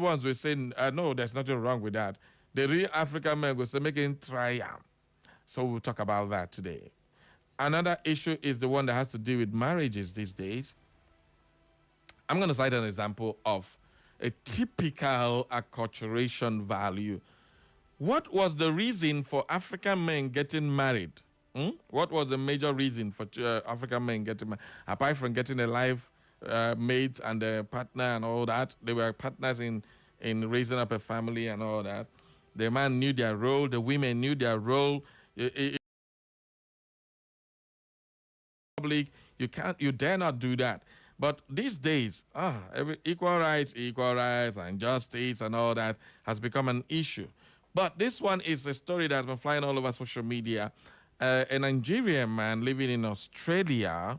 ones will say, no, there's nothing wrong with that. The real African men will say, making triumph. So we'll talk about that today. Another issue is the one that has to do with marriages these days. I'm going to cite an example of a typical acculturation value. What was the reason for African men getting married? What was the major reason for African men getting married? Apart from getting a life mate and a partner and all that, they were partners in raising up a family and all that. The man knew their role, the women knew their role. You dare not do that. But these days, equal rights, and justice and all that has become an issue. But this one is a story that's been flying all over social media. A Nigerian man living in Australia,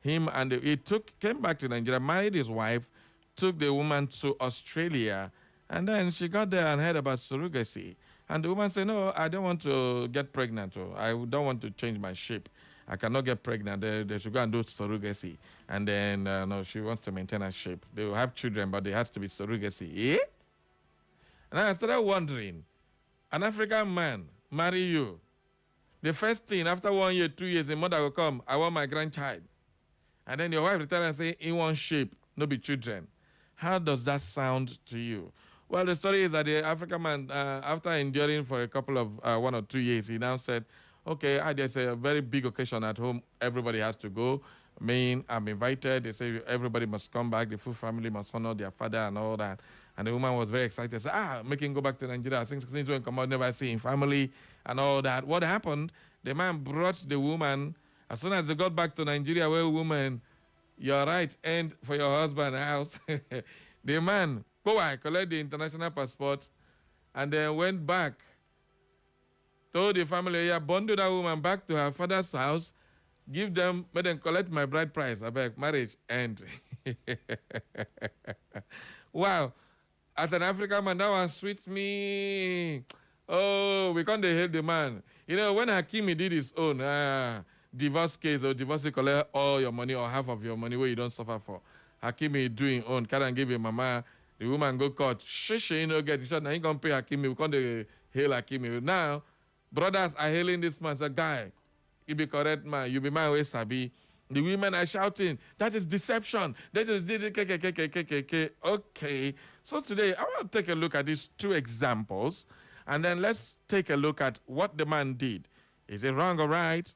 came back to Nigeria, married his wife, took the woman to Australia, and then she got there and heard about surrogacy. And the woman said, no, I don't want to get pregnant. Or I don't want to change my shape. I cannot get pregnant. They should go and do surrogacy. And then, no, she wants to maintain her shape. They will have children, but it has to be surrogacy. Eh? And I started wondering, an African man marry you. The first thing, after 1 year, 2 years, the mother will come, I want my grandchild. And then your wife will tell and say, in one shape, no be children. How does that sound to you? Well, the story is that the African man, after enduring for a couple of 1 or 2 years, he now said, okay, there's a very big occasion at home. Everybody has to go. I'm invited. They say everybody must come back. The full family must honor their father and all that. And the woman was very excited. Said, make him go back to Nigeria. Things won't come out, never see him family and all that. What happened? The man brought the woman. As soon as they got back to Nigeria, well, woman, you're right, and for your husband house. The man, collect the international passport, and then went back. Told the family, bundle that woman back to her father's house, give them, let them collect my bride price, I beg, marriage, and wow. As an African man, that one sweets me. Oh, we can't hate the man. You know, when Hakimi did his own divorce case or divorce, you collect all your money or half of your money where you don't suffer for. Hakimi doing own, can't give your mama, the woman go court. You know, get shot. Now he gonna pay Hakimi. We can't hail Hakimi. Now, brothers are hailing this man. Say, guy, you be correct, man. You be my way, Sabi. The women are shouting, that is deception. That is okay. So today, I want to take a look at these two examples, and then let's take a look at what the man did. Is it wrong or right?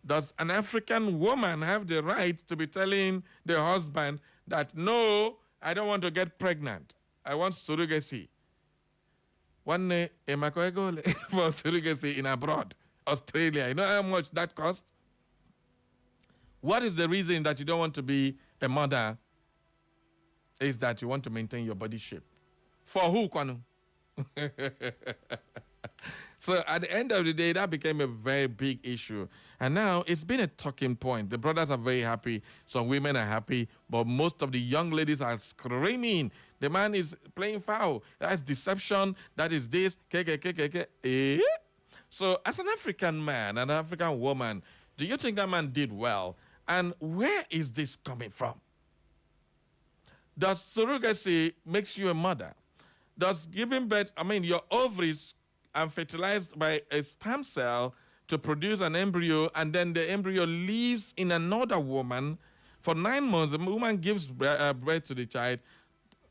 Does an African woman have the right to be telling the husband that, no, I don't want to get pregnant. I want surrogacy. One day, for surrogacy in abroad, Australia. You know how much that costs? What is the reason that you don't want to be a mother? Is that you want to maintain your body shape. For who, Kwanu? So at the end of the day, that became a very big issue. And now it's been a talking point. The brothers are very happy. Some women are happy. But most of the young ladies are screaming. The man is playing foul. That's deception. That is this. Eh? So as an African man, an African woman, do you think that man did well? And where is this coming from? Does surrogacy makes you a mother? Does giving birth, your ovaries are fertilized by a sperm cell to produce an embryo, and then the embryo lives in another woman for 9 months. The woman gives birth to the child,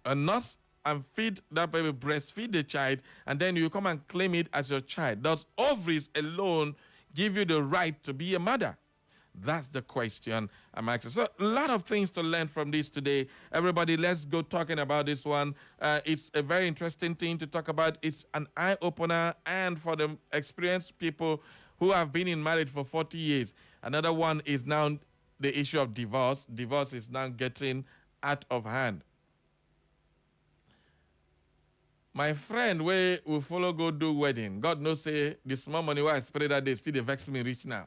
a nurse and feed that baby, breastfeed the child, and then you come and claim it as your child. Does ovaries alone give you the right to be a mother? That's the question I'm asking. So a lot of things to learn from this today. Everybody, let's go talking about this one. It's a very interesting thing to talk about. It's an eye-opener, and for the experienced people who have been in marriage for 40 years. Another one is now the issue of divorce. Divorce is now getting out of hand. My friend, where we follow go do wedding, God knows say the small money where I spread that day still they vex me rich now.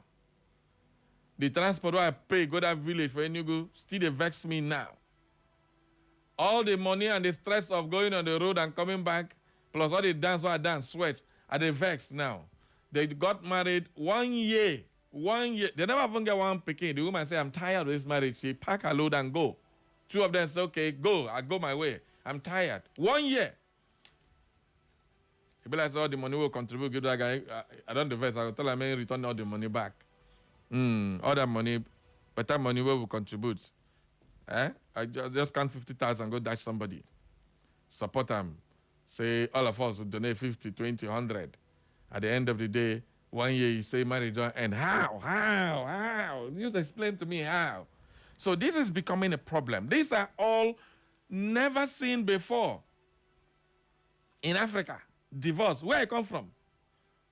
The transport where I pay go that village for Enugu still they vex me now. All the money and the stress of going on the road and coming back, plus all the dance where I dance, sweat, are they vexed now. They got married 1 year. 1 year. They never even get one picking. The woman say, I'm tired of this marriage. She pack her load and go. Two of them say, okay, go. I go my way. I'm tired. 1 year. He be like, all the money will contribute, give that guy. I don't invest. I will tell him, return all the money back. All that money, better money will contribute. I just count 50,000, go dash somebody. Support them. Say, all of us will donate 50, 20, 100. At the end of the day, 1 year you say marriage don't end. How? Just explain to me how. So this is becoming a problem. These are all never seen before in Africa. Divorce, where I come from.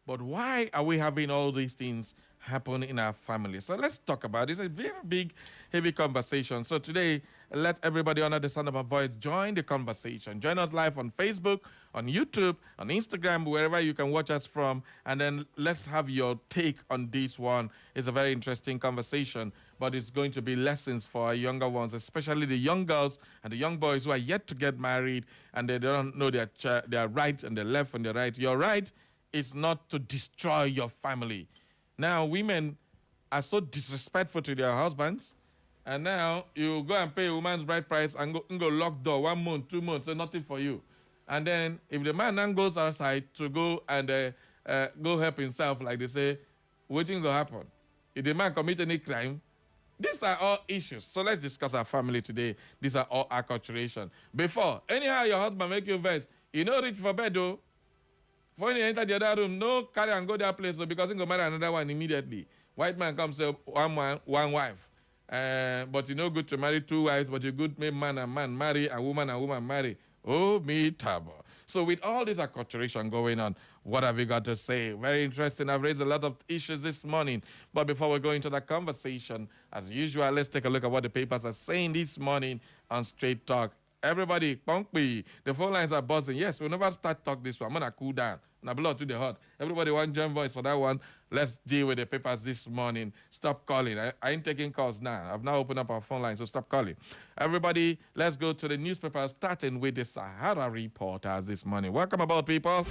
But why are we having all these things happen in our family? So let's talk about it. It's a very big, heavy conversation. So today, let everybody under the sound of my voice join the conversation. Join us live on Facebook, on YouTube, on Instagram, wherever you can watch us from. And then let's have your take on this one. It's a very interesting conversation, but it's going to be lessons for our younger ones, especially the young girls and the young boys who are yet to get married and they don't know their right and their left and their right. Your right is not to destroy your family. Now, women are so disrespectful to their husbands, and now you go and pay a woman's bride price and go lock door 1 month, 2 months, so nothing for you. And then if the man then goes outside to go and go help himself, like they say, waiting to happen. If the man commit any crime, these are all issues. So let's discuss our family today. These are all acculturation. Before, anyhow your husband make you vex, you know reach for bed though. When you enter the other room, no carry and go that place because he go marry another one immediately. White man comes say one wife. But you know good to marry 2 wives, but you good make man and man marry and woman marry. Oh, me tabo. So with all this acculturation going on, what have you got to say? Very interesting. I've raised a lot of issues this morning. But before we go into that conversation, as usual, let's take a look at what the papers are saying this morning on Straight Talk. Everybody, Punkby, the phone lines are buzzing. Yes, we'll never start talk this one. I'm going to cool down. Now, blood to the heart. Everybody want join voice for that one. Let's deal with the papers this morning. Stop calling. I ain't taking calls now. I've now opened up our phone line, so stop calling. Everybody, let's go to the newspaper, starting with the Sahara Reporters this morning. Welcome aboard, people.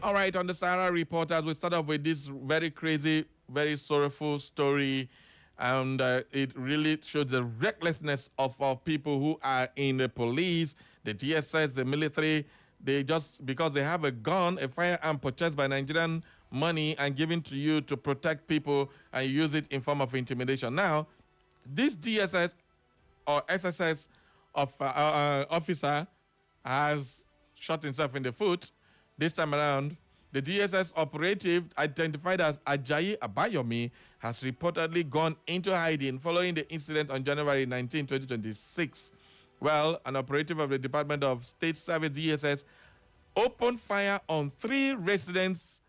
All right, on the Sahara Reporters, we start off with this very crazy, very sorrowful story. And it really shows the recklessness of our people who are in the police, the DSS, the military. They just, because they have a gun, a firearm purchased by Nigerian money and given to you to protect people and use it in form of intimidation. Now, this DSS or SSS officer has shot himself in the foot. This time around, the DSS operative, identified as Ajayi Abayomi, has reportedly gone into hiding following the incident on January 19, 2026. Well, an operative of the Department of State Service, DSS, opened fire on 3 residents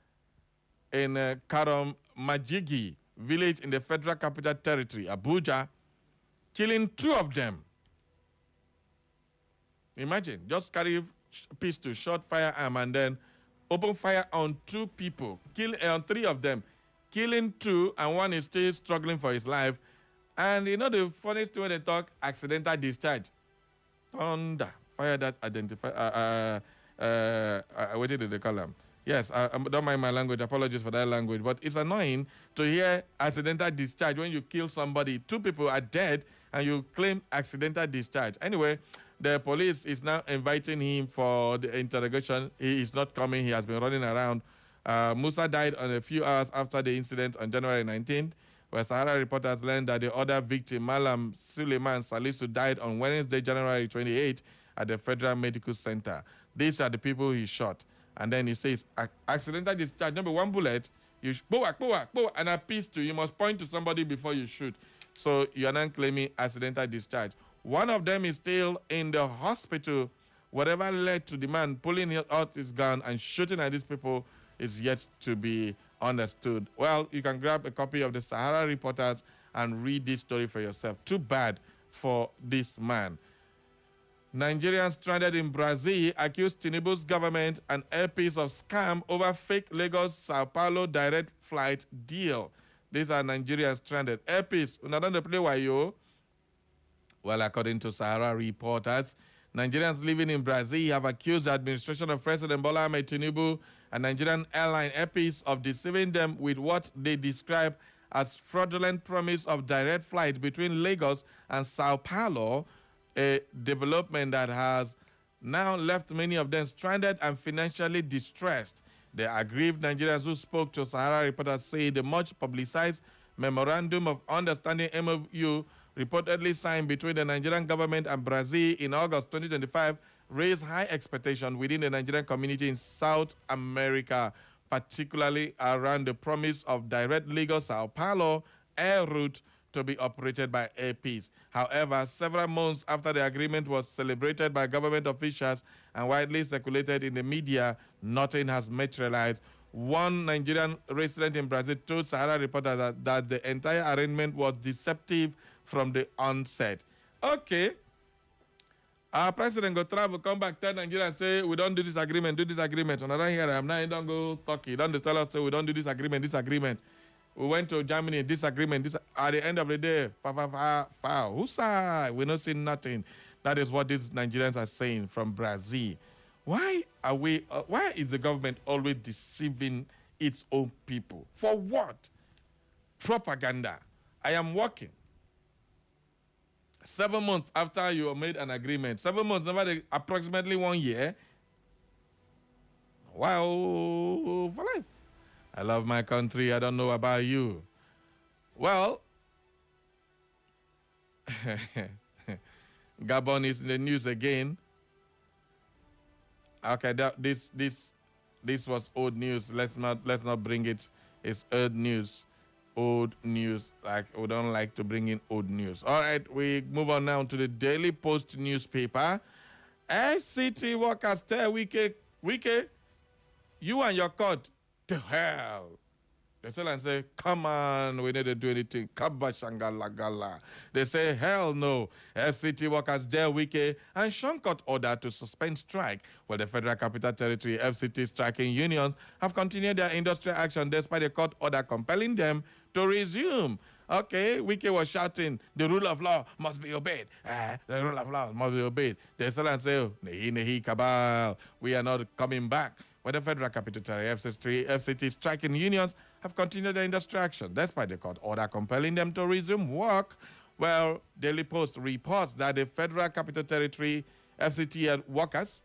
in Karam Majigi village in the Federal Capital Territory, Abuja, killing 2 of them. Imagine, just carry pistol, shot firearm, and then open fire on 2 people, on 3 of them, killing 2, and 1 is still struggling for his life. And you know the funniest way they talk, accidental discharge. Thunder, fire that identify. What did they call them? Yes, I don't mind my language. Apologies for that language, but it's annoying to hear accidental discharge when you kill somebody. 2 people are dead, and you claim accidental discharge. Anyway, the police is now inviting him for the interrogation. He is not coming. He has been running around. Musa died on a few hours after the incident on January 19th, where Sahara Reporters learned that the other victim, Malam Suleiman Salisu, died on Wednesday, January 28th at the Federal Medical Center. These are the people he shot. And then he says, accidental discharge, number 1 bullet, you and a pistol, you must point to somebody before you shoot. So you're not claiming accidental discharge. 1 of them is still in the hospital. Whatever led to the man pulling out his gun and shooting at these people is yet to be understood. Well, you can grab a copy of the Sahara Reporters and read this story for yourself. Too bad for this man. Nigerians stranded in Brazil accuse Tinubu's government and airpiece of scam over fake Lagos-Sao Paulo direct flight deal. These are Nigerians stranded. Airpiece, una don't play wayo. Well, according to Sahara Reporters, Nigerians living in Brazil have accused the administration of President Bola Ahmed Tinubu and Nigerian airline Airpeace of deceiving them with what they describe as fraudulent promise of direct flight between Lagos and Sao Paulo, a development that has now left many of them stranded and financially distressed. The aggrieved Nigerians who spoke to Sahara Reporters say the much publicized Memorandum of Understanding MOU reportedly signed between the Nigerian government and Brazil in August 2025 raised high expectations within the Nigerian community in South America, particularly around the promise of direct Lagos-Sao Paulo air route to be operated by Air Peace. However, several months after the agreement was celebrated by government officials and widely circulated in the media, nothing has materialized. One Nigerian resident in Brazil told Sahara Reporter that the entire arrangement was deceptive from the onset. Okay. Our president go travel, come back, tell Nigeria and say, we don't do this agreement, do this agreement. And I don't hear him. Now he don't go Turkey. Don't tell us, say, we don't do this agreement, this agreement. We went to Germany, disagreement. At the end of the day, whose side? We not seeing nothing. That is what these Nigerians are saying from Brazil. Why is the government always deceiving its own people? For what? Propaganda. I am working. 7 months after you made an agreement. 7 months, never approximately 1 year. Wow, for life. I love my country. I don't know about you. Well, Gabon is in the news again. Okay, this was old news. Let's not bring it. It's old news. Old news. Like we don't like to bring in old news. All right, we move on now to the Daily Post newspaper. FCT workers tell Wike, you and your court to hell. They tell and say, come on, we need to do anything. Kabashangalagala. They say, hell no. FCT workers dare Wike and Sean Court order to suspend strike. Well, the Federal Capital Territory FCT striking unions have continued their industrial action despite the court order compelling them to resume. Okay, Wike was shouting, the rule of law must be obeyed. The rule of law must be obeyed. They tell and say, nehi cabal, we are not coming back. Well, the Federal Capital Territory FCT striking unions have continued their industrial action despite the court order compelling them to resume work. Well, Daily Post reports that the Federal Capital Territory FCT workers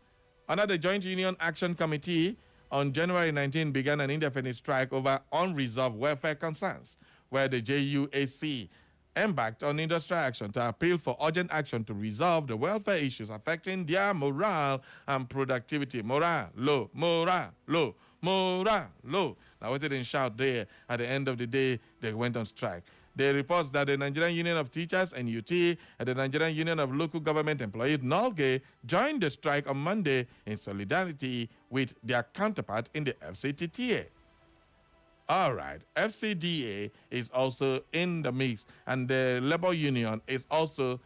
under the Joint Union Action Committee on January 19 began an indefinite strike over unresolved welfare concerns, where the JUAC embarked on industrial action to appeal for urgent action to resolve the welfare issues affecting their morale and productivity. Morale low, morale low, morale low. Now, what they didn't shout there, at the end of the day, they went on strike. They report that the Nigerian Union of Teachers, NUT, and the Nigerian Union of Local Government Employees, NOLGE, joined the strike on Monday in solidarity with their counterpart in the FCTTA. All right, FCDA is also in the mix, and the labor union is also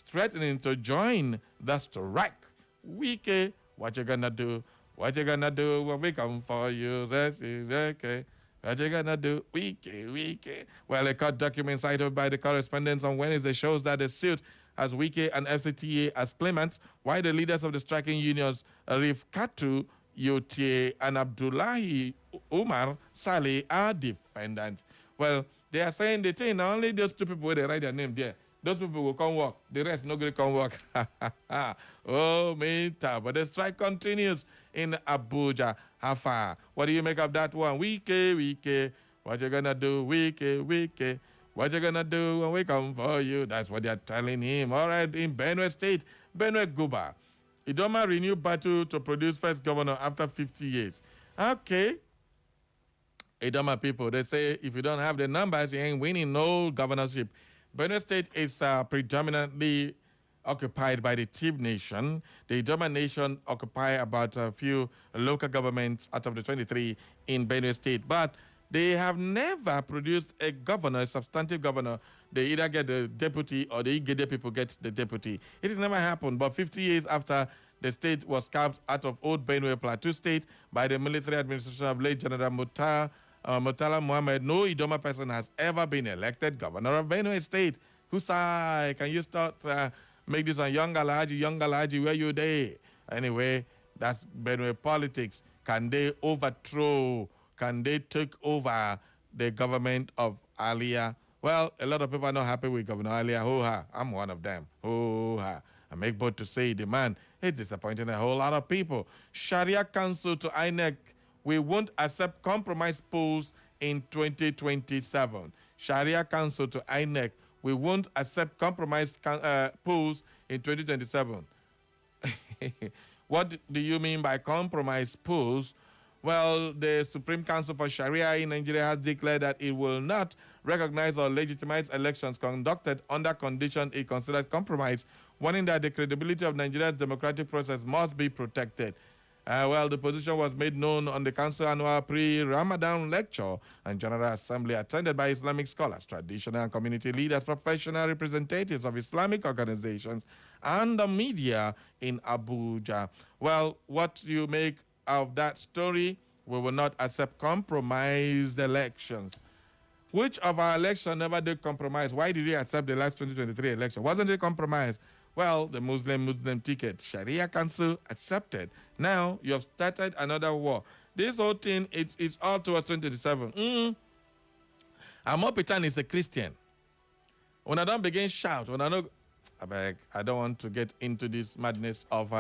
threatening to join the strike. Wike, what you gonna do? What you gonna do when we come for you? That's okay. What you gonna do? Wike. Well, a court document cited by the correspondents on Wednesday shows that the suit has Wike and FCTA as claimants, while the leaders of the striking unions, Arif Katu, Yotie, and Abdullahi Umar Saleh, are defendants. Well, they are saying the thing, only those two people, they write their name there. Those people will come work. The rest not going to come work. Oh, meta. But the strike continues in Abuja. How far? What do you make of that one? Wike. What you going to do? Wike. What you going to do when we come for you? That's what they're telling him. All right, in Benue State, Benue Guba. Idoma renewed battle to produce first governor after 50 years. Okay. Idoma people, they say if you don't have the numbers, you ain't winning no governorship. Benue State is predominantly occupied by the Tib Nation. The Idoma Nation occupy about a few local governments out of the 23 in Benue State. But they have never produced a governor, a substantive governor. They either get the deputy or the Igede people get the deputy. It has never happened, but 50 years after the state was carved out of Old Benue Plateau State by the military administration of late General Murtala Muhammad, no Idoma person has ever been elected governor of Benue State. Husai, can you start make this on young Alaji, where you there? Anyway, that's Benue politics. Can they overthrow, can they take over the government of Alia. Well, a lot of people are not happy with Governor Alia. Hoo-ha. I'm one of them. Hoo-ha. I make bold to say the man is disappointing a whole lot of people. Sharia Council to INEC, we won't accept compromise polls in 2027. Sharia Council to INEC, we won't accept compromise polls in 2027. What do you mean by compromise polls? Well, the Supreme Council for Sharia in Nigeria has declared that it will not recognize or legitimize elections conducted under conditions it considered compromise, warning that the credibility of Nigeria's democratic process must be protected. Well, the position was made known on the Council annual pre-Ramadan lecture and General Assembly attended by Islamic scholars, traditional and community leaders, professional representatives of Islamic organizations, and the media in Abuja. Well, what do you make of that story? We will not accept compromised elections. Which of our elections never did compromise? Why did you accept the last 2023 election? Wasn't it compromised? Well, the Muslim ticket, Sharia Council accepted. Now you have started another war. This whole thing, it's all towards 2027. Amopitan is a Christian. When I don't begin shout, when I know, I don't want to get into this madness of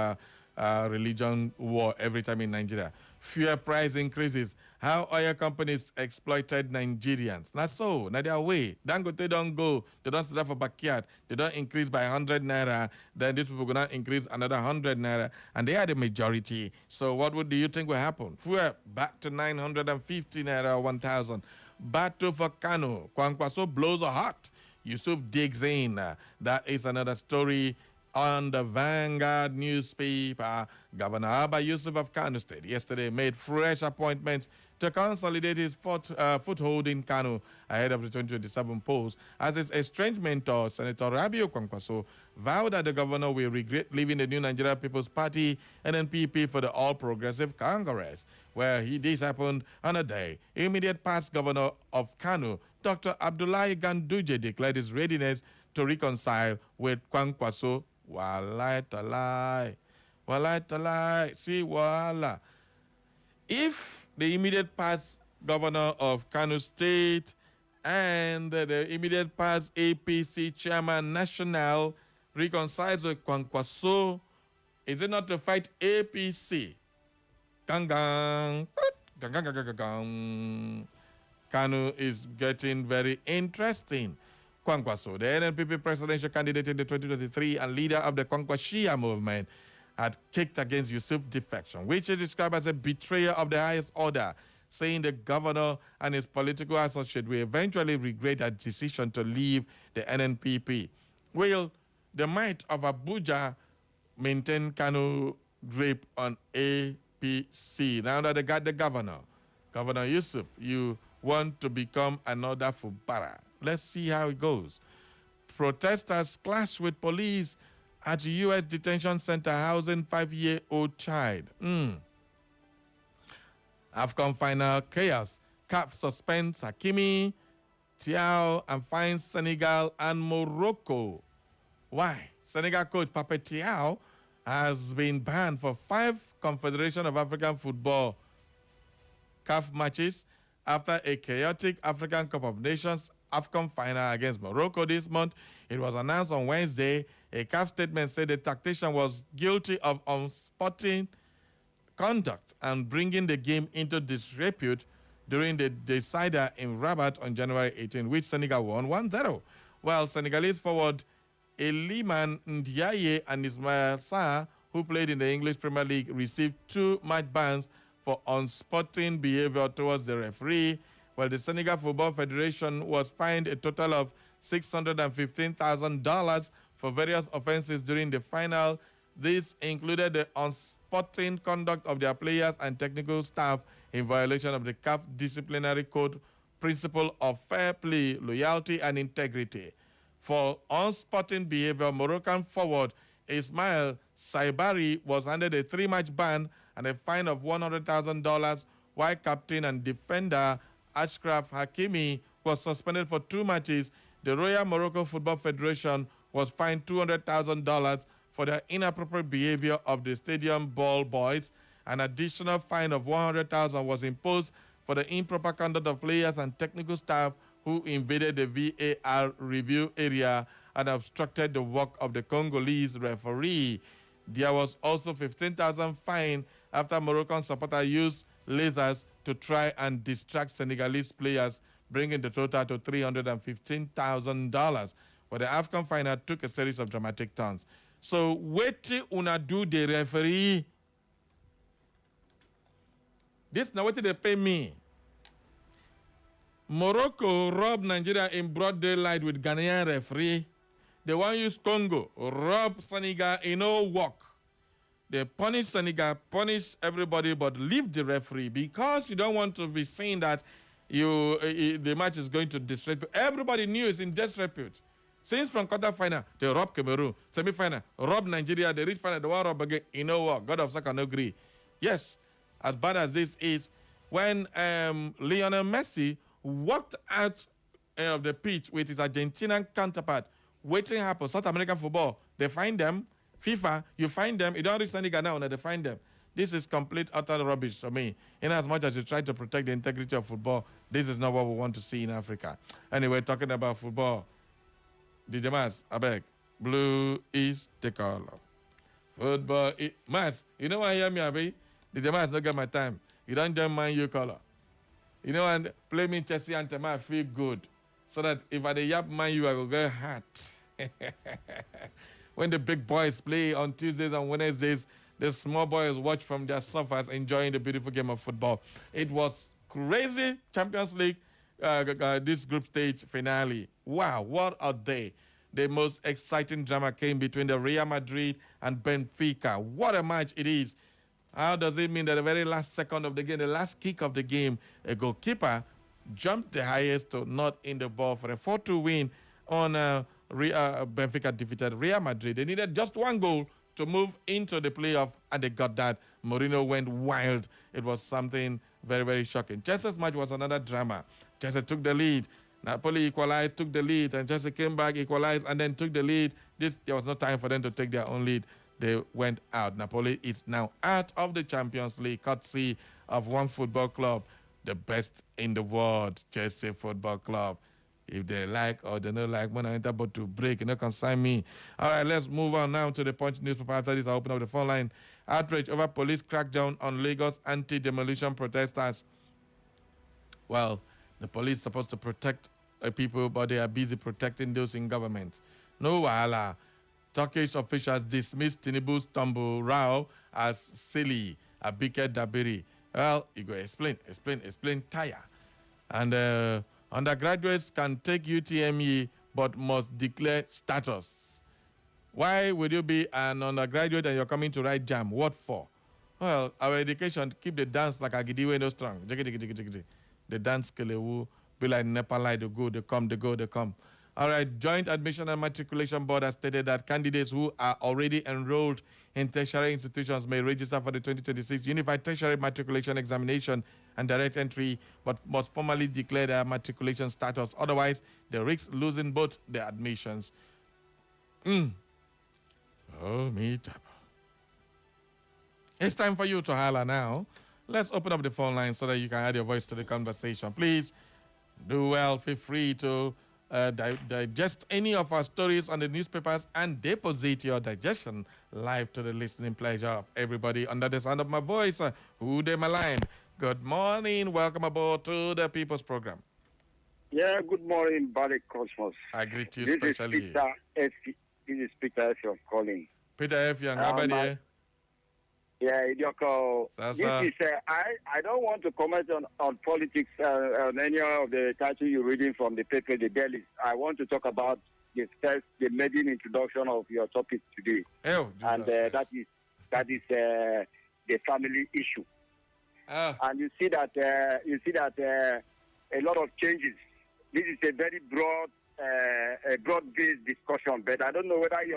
religion war every time in Nigeria. Fuel price increases. How oil companies exploited Nigerians. Not so. Not their way. Dangote don't go. They don't start for backyard. They don't increase by 100 naira. Then these people will not increase another 100 naira. And they are the majority. So what do you think will happen? Fuel back to 950 naira, 1,000. Battle for Kano. Kwankwaso blows a hot. Yusuf digs in. That is another story on the Vanguard newspaper. Governor Abba Yusuf of Kano State yesterday made fresh appointments to consolidate his foothold in Kano ahead of the 2027 polls, as his estranged mentor, Senator Rabiu Kwankwaso, vowed that the governor will regret leaving the New Nigeria People's Party, NNPP, for the All Progressive Congress, where this happened on a day. Immediate past governor of Kano, Dr. Abdullahi Ganduje, declared his readiness to reconcile with Kwankwaso. Walai talai. Walai talai. See, wala. If the immediate past governor of Kano State and the immediate past APC chairman national reconciles with Kwankwaso, is it not to fight APC? Gang gang. Gang gang gang gang gang. Kano is getting very interesting. Kwankwaso, the NNPP presidential candidate in the 2023 and leader of the Kwankwashia movement, had kicked against Yusuf's defection, which is described as a betrayal of the highest order, saying the governor and his political associate will eventually regret their decision to leave the NNPP. Will the might of Abuja maintain Kano grip on APC? Now that they got the governor, Governor Yusuf, you want to become another Fubara. Let's see how it goes. Protesters clash with police at U.S. detention center housing 5-year-old child. AFCON final chaos. CAF suspends Hakimi, Thiaw, and fines Senegal and Morocco. Why? Senegal coach Pape Thiaw has been banned for 5 Confederation of African Football CAF matches after a chaotic African Cup of Nations AFCON final against Morocco this month. It was announced on Wednesday. A CAF statement said the tactician was guilty of unsporting conduct and bringing the game into disrepute during the decider in Rabat on January 18, which Senegal won 1-0. While Senegalese forward Eliman Ndiaye and Ismail Sarr, who played in the English Premier League, received 2 match bans for unsporting behavior towards the referee, while the Senegal Football Federation was fined a total of $615,000 for various offenses during the final. This included the unsporting conduct of their players and technical staff in violation of the CAF disciplinary code principle of fair play, loyalty, and integrity. For unsporting behavior, Moroccan forward Ismail Saibari was handed a 3-match ban and a fine of $100,000, while captain and defender Ashraf Hakimi was suspended for 2 matches. The Royal Morocco Football Federation was fined $200,000 for their inappropriate behavior of the stadium ball boys. An additional fine of $100,000 was imposed for the improper conduct of players and technical staff who invaded the VAR review area and obstructed the work of the Congolese referee. There was also 15,000 fine after Moroccan supporter used lasers to try and distract Senegalese players, bringing the total to $315,000. But the AFCON final took a series of dramatic turns. So, wait till una do the referee. This now what they pay me. Morocco robbed Nigeria in broad daylight with Ghanaian referee. The one used Congo, rob Senegal in no work. They punish Senegal, punish everybody, but leave the referee because you don't want to be saying that the match is going to disrepute. Everybody knew it's in disrepute. Since from quarterfinal, they rob Cameroon. Semi-final, rob Nigeria. They reach final, they want to rob again. You know what? God of soccer no agree. Yes, as bad as this is, when Lionel Messi walked out of the pitch with his Argentinian counterpart, waiting happen, South American football, they find them. FIFA, you find them. You don't reach Senegal now, they find them. This is complete, utter rubbish for me. In as much as you try to protect the integrity of football, this is not what we want to see in Africa. Anyway, talking about football, DJ Mas, I beg, blue is the color. Football, Mas, you know why you hear me, Abi? DJ Mas don't get my time. You don't just mind your color. You know, and play me Chelsea and I feel good. So that if I yap man you, I will get hot. When the big boys play on Tuesdays and Wednesdays, the small boys watch from their sofas enjoying the beautiful game of football. It was crazy Champions League, this group stage finale. Wow, what a day. The most exciting drama came between the Real Madrid and Benfica. What a match it is. How does it mean that the very last second of the game, the last kick of the game, a goalkeeper jumped the highest to not in the ball for a 4-2 win on Benfica defeated Real Madrid. They needed just one goal to move into the playoff, and they got that. Mourinho went wild. It was something very, very shocking. Chelsea's match was another drama. Chelsea took the lead. Napoli equalized, took the lead, and Chelsea came back, equalized, and then took the lead. There was no time for them to take their own lead. They went out. Napoli is now out of the Champions League, courtesy of one football club, the best in the world, Chelsea Football Club. If they like or they don't like, when I enter about to break, you know, consign me. All right, let's move on now to the Punch newspaper. After this, I'll open up the phone line. Outrage over police crackdown on Lagos anti-demolition protesters. Well, the police are supposed to protect people, but they are busy protecting those in government. No wahala. Turkish officials dismissed Tinubu's Tumble Rao as silly. Abike Dabiri. Well, you go explain, tire. And undergraduates can take UTME but must declare status. Why would you be an undergraduate and you're coming to write jam? What for? Well, our education, keep the dance like Agidiwe no strong. The dance kelewu, be like Nepalite, they go, they come, they go, they come. All right, Joint Admission and Matriculation Board has stated that candidates who are already enrolled in tertiary institutions may register for the 2026 Unified Tertiary Matriculation Examination and Direct Entry, but must formally declare their matriculation status. Otherwise, they risk losing both their admissions. Oh, me tap. It's time for you to holler now. Let's open up the phone line so that you can add your voice to the conversation. Please do well. Feel free to digest any of our stories on the newspapers and deposit your digestion live to the listening pleasure of everybody under the sound of my voice. Who they maligned. Good morning. Welcome aboard to the People's Program. Yeah, good morning, Barry Cosmos. I greet you especially. This is Peter F. calling. Peter F. How about you? Yeah, Idioko. I don't want to comment on politics on any of the title you're reading from the paper, the dailies. I want to talk about the maiden introduction of your topic today. Oh, and that is the family issue. And you see that a lot of changes. This is a very broad-based discussion, but I don't know whether the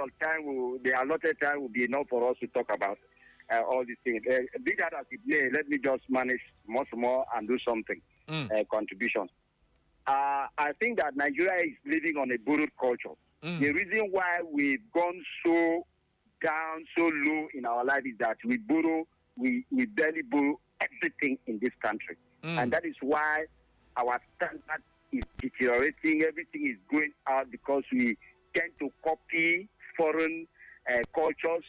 allotted time will be enough for us to talk about all these things. Be that as it may, let me just manage much more and do something, contributions. I think that Nigeria is living on a borrowed culture. The reason why we've gone so down, so low in our life is that we barely borrow everything in this country. And that is why our standard is deteriorating. Everything is going out because we tend to copy foreign cultures.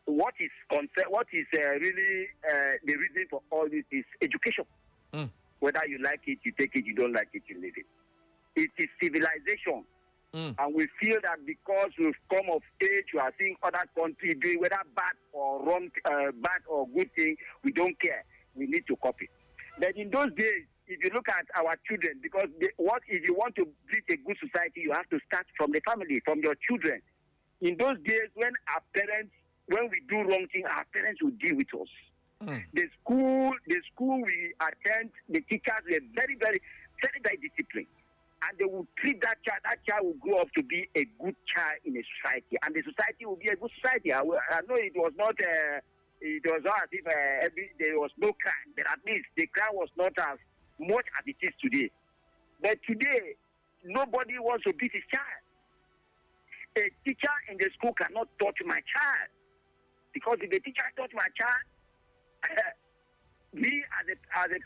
What is really the reason for all this is education. Whether you like it, you take it. You don't like it, you leave it. It is civilization. And we feel that because we've come of age, we are seeing other countries doing whether bad or wrong, bad or good thing, we don't care. We need to copy. But in those days, if you look at our children, because if you want to build a good society, you have to start from the family, from your children. In those days, when we do wrong thing, our parents will deal with us. The school we attend, the teachers were very, very, very, very disciplined. And they will treat that child. That child will grow up to be a good child in a society. And the society will be a good society. I know it was not as if there was no crime. But at least the crime was not as much as it is today. But today, nobody wants to beat his child. A teacher in the school cannot touch my child. Because if the teacher touch my child, me as a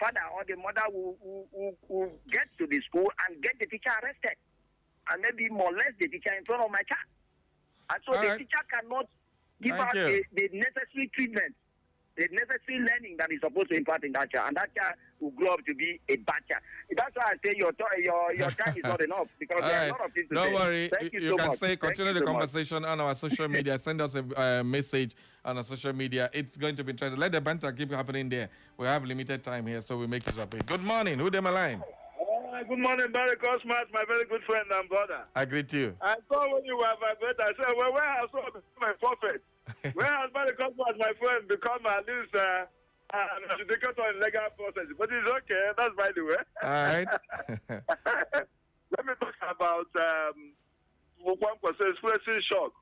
father or the mother will get to the school and get the teacher arrested. And maybe molest the teacher in front of my child. And so the teacher cannot give out the necessary treatment, the necessary learning that is supposed to impart in that child. And that child will grow up to be a bad child. That's why I say your time is not enough. Because there are a lot of things to say. Don't worry. Thank you you so can much. say, continue the so conversation on our social media. Send us a message on our social media. It's going to be interesting. Let the banter keep happening there. We have limited time here, so we make use of it. Good morning. Who them a line? Good morning, Barry Cosmas, my very good friend and brother. I greet you. I saw when you were vibrating, I said, well, where has my prophet? Where has Barry Cosmas, my friend, become at least an adjudicator in legal process? But it's okay, that's by the way. All right. Let me talk about expressing shock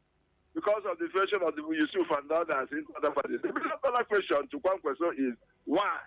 because of the version of the Yusuf and others in other parties. The million-dollar question to Kwankwaso is why?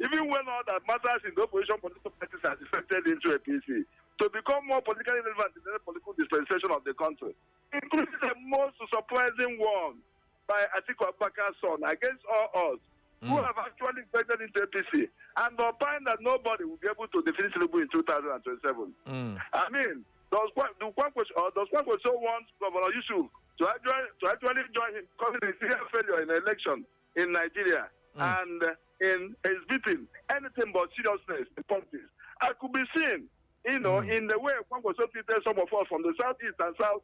Even when all that matters in the opposition political parties are defected into a PC, to become more politically relevant in the political dispensation of the country, including the most surprising one by Atiku Abubakar's son against all us, who have actually defected into APC, and opine that nobody will be able to defeat Tinubu in 2027. I mean, does Kwankwaso want Governor Yusuf to actually join him, causing a serious failure in the election in Nigeria, and in exhibiting anything but seriousness in politics? I could be seen, in the way Kwankwaso treated some of us from the southeast and south,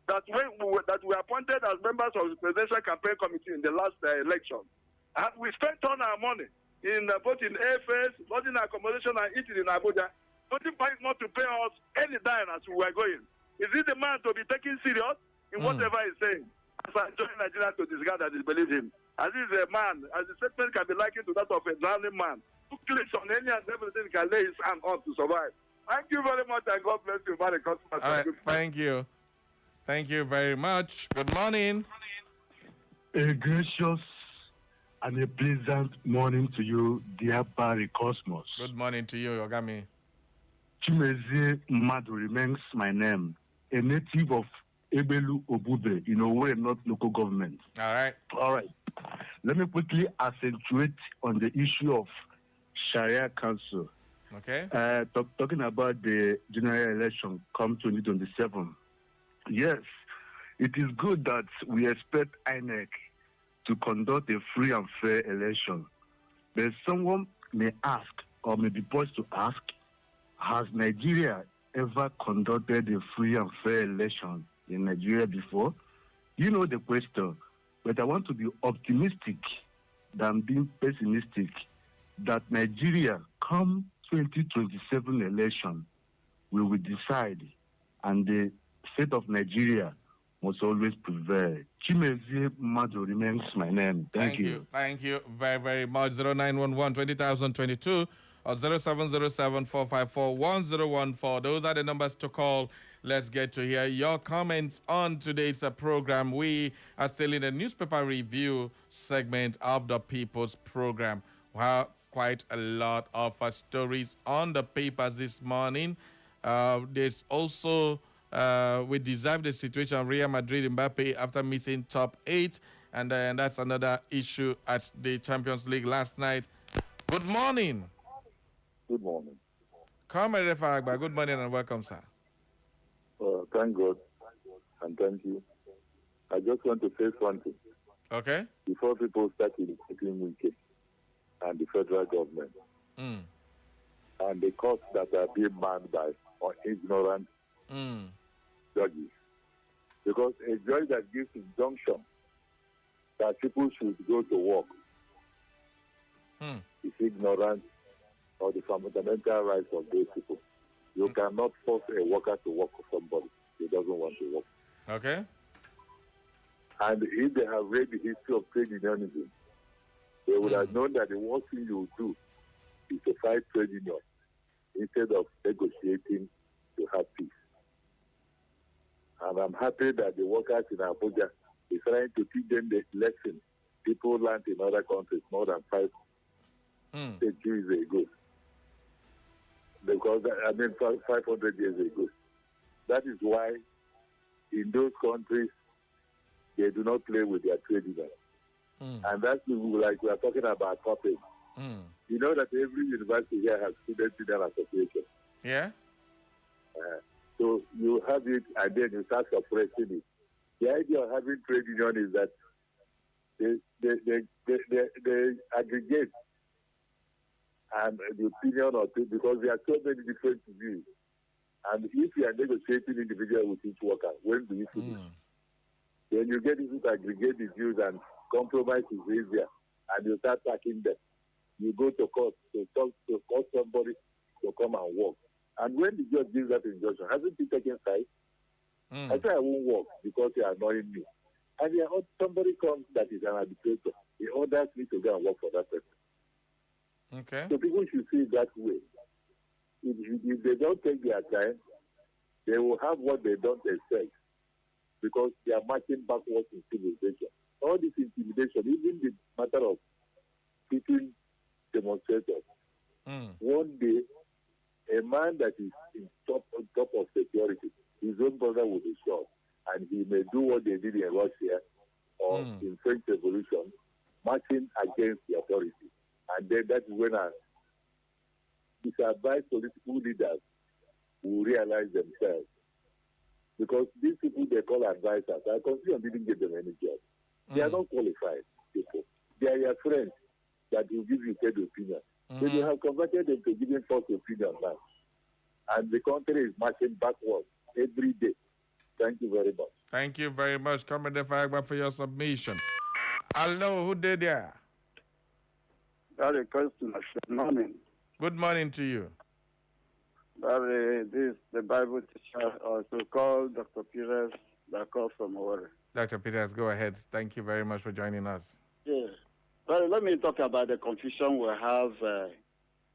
that we were appointed as members of the presidential campaign committee in the last election. And we spent all our money in both in AFS, both in accommodation and eating in Abuja. Nothing not to pay us any dime as we were going. Is it the man to be taken serious in whatever he's saying? As I join Nigeria to disregard and disbelieve him. As is a man, as the statement can be likened to that of a drowning man who clicks on any and everything he can lay his hand on to survive. Thank you very much and God bless you, Barry Cosmas. All right. Thank you. Thank you very much. Good morning. A gracious and a pleasant morning to you, dear Barry Cosmos. Good morning to you, Yogami. Chimezie Madu remains my name, a native of Ebelu Obube, in a way not local government. All right. All right. Let me quickly accentuate on the issue of Sharia Council. Okay. Talking about the general election come 2027. Yes, it is good that we expect INEC to conduct a free and fair election. But someone may ask, or may be poised to ask, has Nigeria ever conducted a free and fair election in Nigeria before? You know the question, but I want to be optimistic than being pessimistic that Nigeria, come 2027 election, we will decide, and the state of Nigeria must always prevail. Chimezie Madu remains my name. Thank you. Thank you very, very much. 0911 20022 or 0707 454 1014. Those are the numbers to call. Let's get to hear your comments on today's program. We are still in the newspaper review segment of the People's Program. Wow, quite a lot of stories on the papers this morning. There's also, we deserve the situation of Real Madrid Mbappe after missing top 8. And that's another issue at the Champions League last night. Good morning. Good morning. Comrade Fagba, good morning and welcome, sir. Thank God and thank you. I just want to say something Okay? before people start critiquing Wike and the federal government Mm. and the courts that are being manned by ignorant judges. Because a judge that gives injunction that people should go to work is ignorant of the fundamental rights of those people. You cannot force a worker to work for somebody who doesn't want to work. Okay? And if they have read the history of trade unionism, they would have known that the worst thing you do is to fight trade union instead of negotiating to have peace. And I'm happy that the workers in Abuja is trying to teach them the lesson people learned in other countries more than 5 centuries ago. Because, 500 years ago. That is why in those countries, they do not play with their trade union. And that's like we are talking about topics. You know that every university here has student union association. Yeah? So you have it and then you start suppressing it. The idea of having trade union is that they aggregate and the opinion of it because there are so many different views. And if you are negotiating individually with each worker, when do you finish? Then you get into aggregate the views and compromise is easier and you start attacking them. You go to court to talk to call somebody to come and work. And when the judge gives that injunction, hasn't he taken side? I say I won't work because you are annoying me. And somebody comes that is an arbitrator. He orders me to go and work for that person. Okay. So people should see it that way. If they don't take their time, they will have what they don't expect because they are marching backwards in civilization. All this intimidation, even the matter of beating demonstrators. One day, a man that is on top of security, his own brother will be shot, and he may do what they did in Russia or in French Revolution, marching against the authority. And then that is when disadvantaged political leaders will realize themselves. Because these people they call advisors, I consider didn't give them any job. They are not qualified people. They are your friends that will give you third opinion. So you have converted them to giving false opinion now. And the country is marching backwards every day. Thank you very much. Thank you very much, Comrade Fagba, for your submission. Hello, who did there? That is a question. Good morning. Good morning to you. This the Bible teacher, also called Dr. Pires, that call from Owerri. Dr. Peters, go ahead. Thank you very much for joining us. Yeah. Well, let me talk about the confusion we have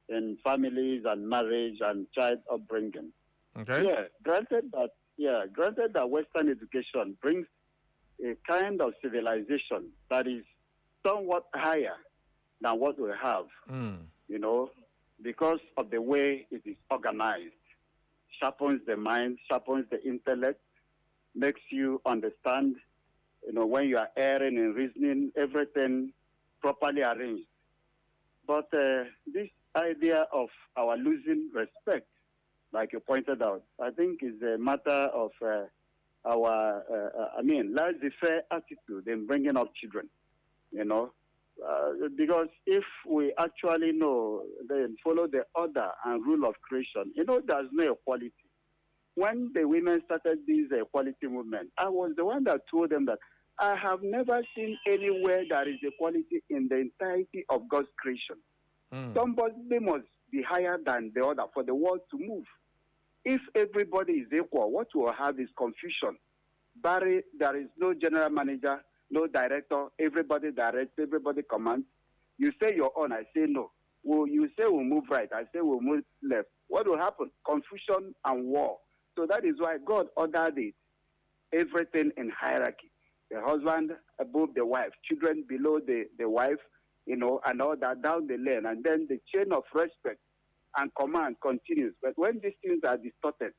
in families and marriage and child upbringing. Okay. Granted that Western education brings a kind of civilization that is somewhat higher than what we have, because of the way it is organized. Sharpens the mind, sharpens the intellect, makes you understand, when you are erring in reasoning, everything properly arranged. But this idea of our losing respect, like you pointed out, I think is a matter of laissez-faire attitude in bringing up children, because if we actually know, then follow the order and rule of creation, there's no equality. When the women started this equality movement, I was the one that told them that I have never seen anywhere there is equality in the entirety of God's creation. Somebody must be higher than the other for the world to move. If everybody is equal, what we'll have is confusion. Barry, there is no general manager, no director, everybody directs, everybody commands. You say your own, I say no. Well, you say we'll move right, I say we'll move left. What will happen? Confusion and war. So that is why God ordered it, everything in hierarchy. The husband above the wife, children below the wife, and all that down the lane. And then the chain of respect and command continues. But when these things are distorted,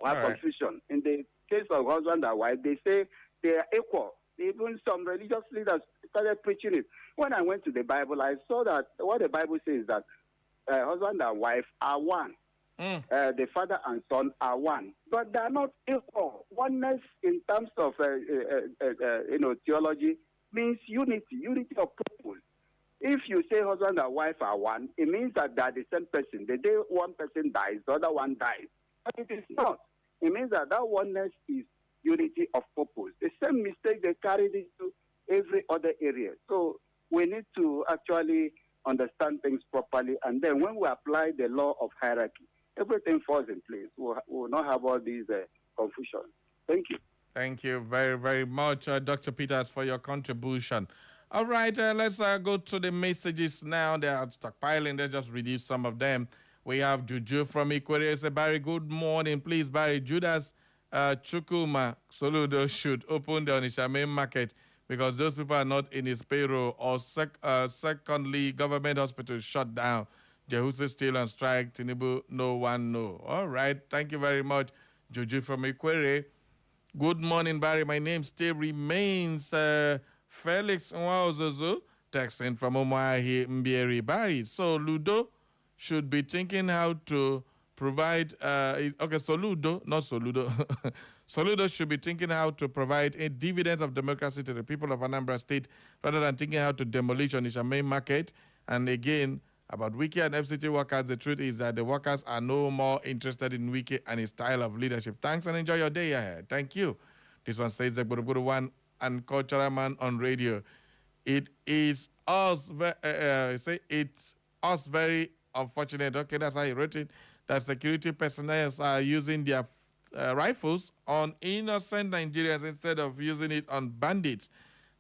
we have confusion. In the case of husband and wife, they say they are equal. Even some religious leaders started preaching it. When I went to the Bible, I saw that what the Bible says is that husband and wife are one. The father and son are one, but they are not equal. Oneness in terms of theology means unity of purpose. If you say husband and wife are one, it means that they are the same person. The day one person dies, the other one dies. But it is not. It means that oneness is unity of purpose. The same mistake they carried into every other area. So we need to actually understand things properly, and then when we apply the law of hierarchy, everything falls in place. We will not have all these confusion. Thank you. Thank you very, very much, Dr. Peters, for your contribution. All right, let's go to the messages now. They are stockpiling. Let's just reduce some of them. We have Juju from Equator. Say, Barry, good morning. Please, Barry, Judas Chukuma Soludo should open the Onitsha main market because those people are not in his payroll. Or secondly, government hospitals shut down. Jehuse still on strike. Tinubu, no one know. All right, thank you very much, Juju from Equator. Good morning, Barry. My name still remains Felix Nwaozozo, texting from Omahi Mbieri. Barry, so Ludo should be thinking how to provide, Soludo, not Soludo. Soludo should be thinking how to provide a dividend of democracy to the people of Anambra State rather than thinking how to demolish Onitsha main market. And again, about Wiki and FCT workers, the truth is that the workers are no more interested in Wiki and his style of leadership. Thanks and enjoy your day ahead. Thank you. This one says the Guru One and Cultural Man on radio. It's us very unfortunate. Okay, that's how he wrote it. That security personnel are using their rifles on innocent Nigerians instead of using it on bandits.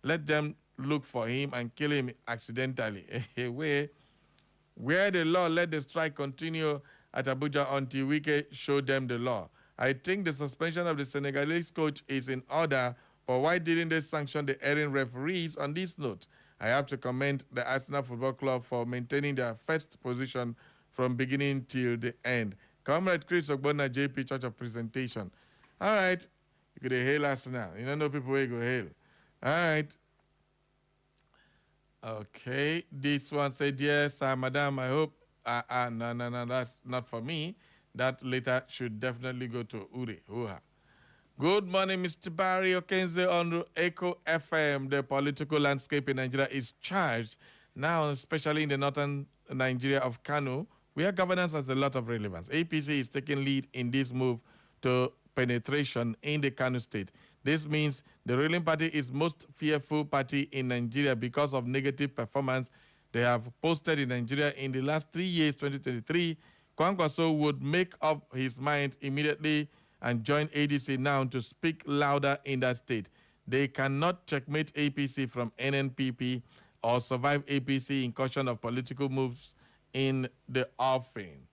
Let them look for him and kill him accidentally. Where the law let the strike continue at Abuja until Wike showed them the law. I think the suspension of the Senegalese coach is in order, but why didn't they sanction the erring referees on this note? I have to commend the Arsenal Football Club for maintaining their first position from beginning till the end. Comrade Chris Ogbonna, JP Church of Presentation. All right, you could hail Arsenal. You don't know people where you go hail. All right. Okay, this one said, yes, madam, I hope, no, that's not for me. That letter should definitely go to Uri. Good morning, Mr. Barry Okenze on Echo FM. The political landscape in Nigeria is charged now, especially in the northern Nigeria of Kano, where governance has a lot of relevance. APC is taking lead in this move to penetration in the Kano state. This means the ruling party is most fearful party in Nigeria because of negative performance they have posted in Nigeria in the last 3 years, 2023. Kwankwaso would make up his mind immediately and join ADC now to speak louder in that state. They cannot checkmate APC from NNPP or survive APC incursion of political moves in the offing.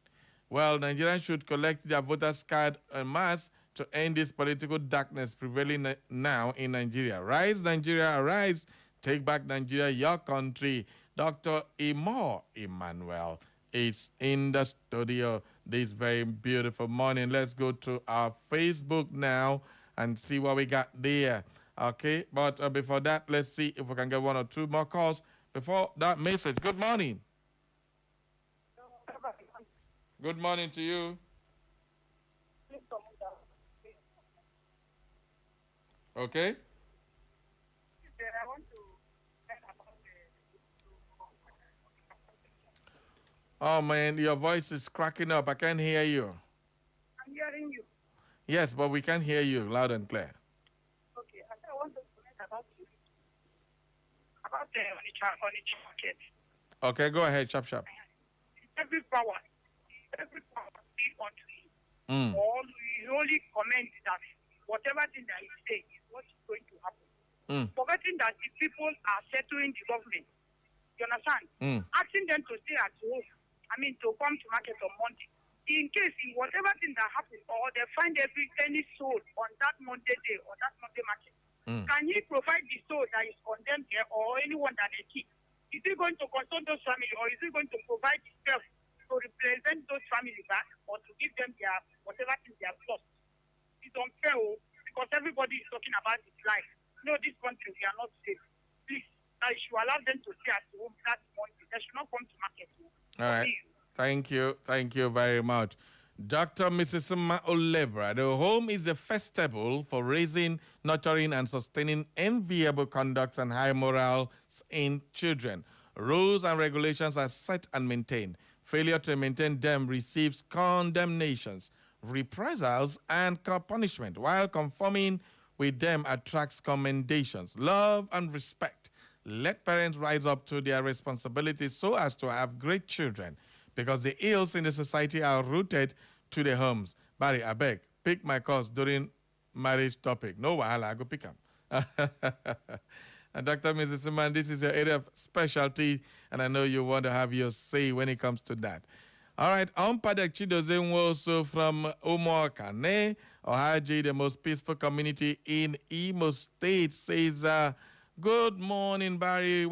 Well, Nigerians should collect their voters' card en masse to end this political darkness prevailing now in Nigeria. Rise, Nigeria, rise. Take back Nigeria, your country. Dr. Imor Emmanuel is in the studio this very beautiful morning. Let's go to our Facebook now and see what we got there. Okay, but before that, let's see if we can get one or two more calls before that message. Good morning. Good morning to you. Okay. Oh man, your voice is cracking up. I can't hear you. I'm hearing you. Yes, but we can hear you loud and clear. Okay, I want to comment about the Onitsha market. Okay, go ahead, sharp. Every power be unto him. Or you only comment that whatever thing that he says is what is going to happen. Forgetting that the people are settling the government. You understand? Asking them to stay at home. To come to market on Monday. In case whatever thing that happens, or they find any soul on that Monday day or that Monday market, can he provide the soul that is condemned there or anyone that they keep? Is he going to consult those families, or is he going to provide himself to represent those families back, or to give them their whatever thing they have lost? It's unfair because everybody is talking about his life. No, this country, we are not safe. Please, I should allow them to stay at home that Monday. They should not come to market. All right. Thank you very much. Dr. Mrs. Olebra, the home is the festival for raising, nurturing, and sustaining enviable conducts and high morals in children. Rules and regulations are set and maintained. Failure to maintain them receives condemnations, reprisals, and punishment, while conforming with them attracts commendations, love, and respect. Let parents rise up to their responsibilities so as to have great children, because the ills in the society are rooted to the homes. Barry, I beg, pick my course during marriage topic. No wahala, I go pick them. And Dr. Mrs. Simon, this is your area of specialty, and I know you want to have your say when it comes to that. All right, Padek Chidozenwo, so from Umuokane, Ohaji, the most peaceful community in Imo State, says, good morning, Barry.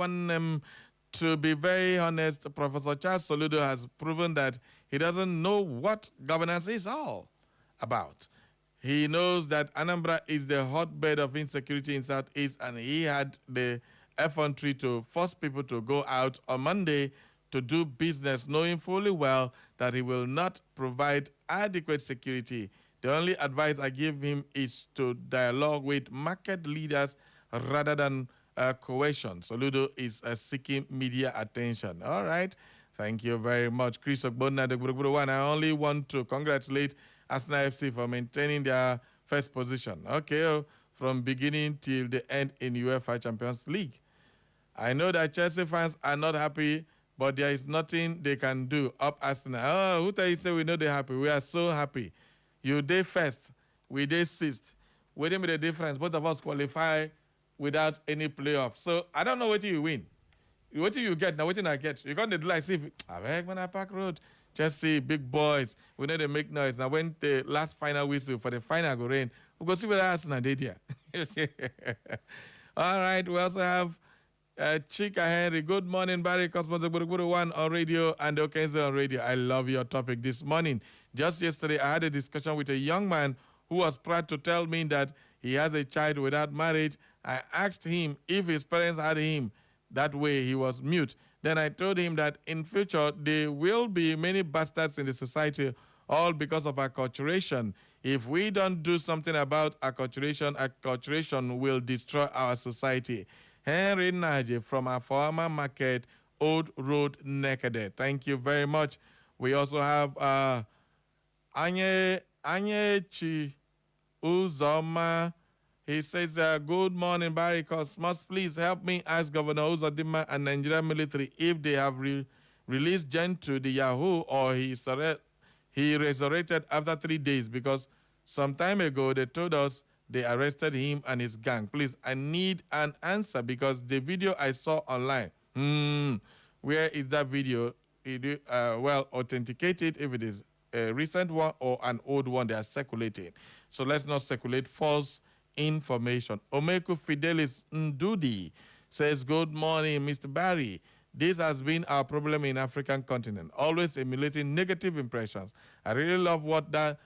To be very honest, Professor Charles Soludo has proven that he doesn't know what governance is all about. He knows that Anambra is the hotbed of insecurity in Southeast, and he had the effrontery to force people to go out on Monday to do business, knowing fully well that he will not provide adequate security. The only advice I give him is to dialogue with market leaders rather than coercion. Soludo is seeking media attention. All right. Thank you very much. Chris Ogbonna, the one. I only want to congratulate Arsenal FC for maintaining their first position. Okay, from beginning till the end in UEFA Champions League. I know that Chelsea fans are not happy, but there is nothing they can do. Up Arsenal. Oh, who tell you say we know they're happy? We are so happy. You did first, we did sixth. Waiting with the difference. Both of us qualify without any playoff. So I don't know what you win. What you get now? What I get? You got the like see I beg when I park road. Just see big boys. We know they make noise. Now when the last final whistle for the final go rain, we go see what Arsenal did here. All right. We also have Chika Henry. Good morning, Barry Cosmos one on radio and Okenzo on radio. I love your topic this morning. Just yesterday, I had a discussion with a young man who was proud to tell me that he has a child without marriage. I asked him if his parents had him that way. He was mute. Then I told him that in future, there will be many bastards in the society, all because of acculturation. If we don't do something about acculturation will destroy our society. Henry Naji from our former market, Old Road Naked. Thank you very much. We also have Anyechi Uzoma. He says, good morning, Barry Cosmos. Please help me ask Governor Uzodinma and Nigerian military if they have released Gen to the Yahoo or he resurrected after 3 days, because some time ago they told us they arrested him and his gang. Please, I need an answer because the video I saw online, where is that video? Well, authenticate it if it is a recent one or an old one they are circulating. So let's not circulate false information. Omeku Fidelis Ndudi says, good morning, Mr. Barry. This has been our problem in African continent, always emulating negative impressions. I really love what that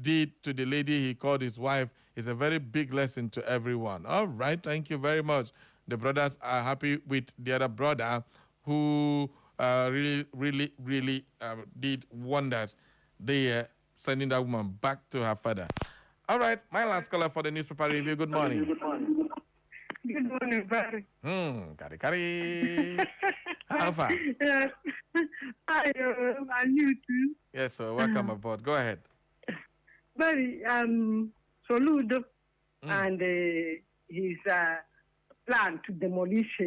did to the lady he called his wife. It's a very big lesson to everyone. All right, thank you very much. The brothers are happy with the other brother who really did wonders there, sending that woman back to her father. All right, my last caller for the newspaper review. Good morning. Good morning, Barry. Kari. How far? Yes. Hi, I'm new too. Yes, sir. Welcome aboard. Go ahead. Barry, Soludo and his plan to demolish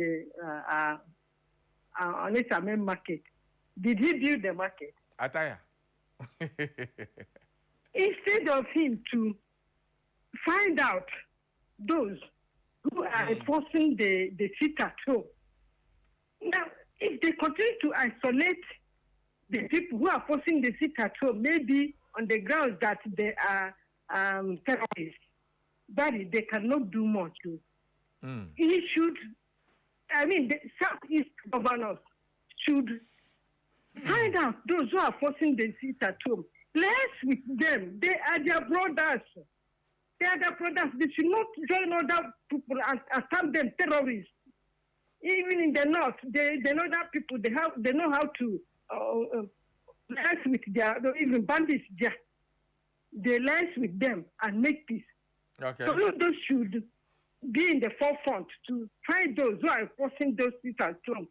on its main market. Did he build the market? Ataya. Instead of him to find out those who are enforcing the sit at home. Now, if they continue to isolate the people who are forcing the sit at home, maybe on the grounds that they are terrorists, but they cannot do much. He should, the Southeast governors should find out those who are forcing the sit at home. Less with them. They are their brothers. They are their brothers. They should not join other people and term them terrorists. Even in the north, they know that people. They know how to liaise with even bandits there. They liaise with them and make peace. Okay. So those should be in the forefront to find those who are forcing those people at home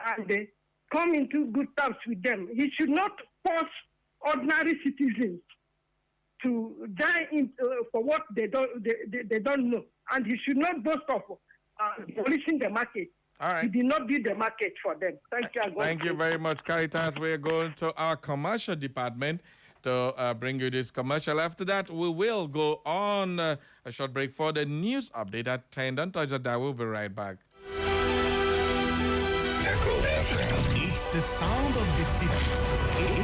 and come into good terms with them. He should not force ordinary citizens to die for what they don't know, and he should not boast of policing the market. All right. He did not build the market for them. Thank you. Thank you very much, Caritas. We're going to our commercial department to bring you this commercial. After that, we will go on a short break for the news update at 10. Don't touch that. We'll be right back. Echo FM. It's the sound of the city.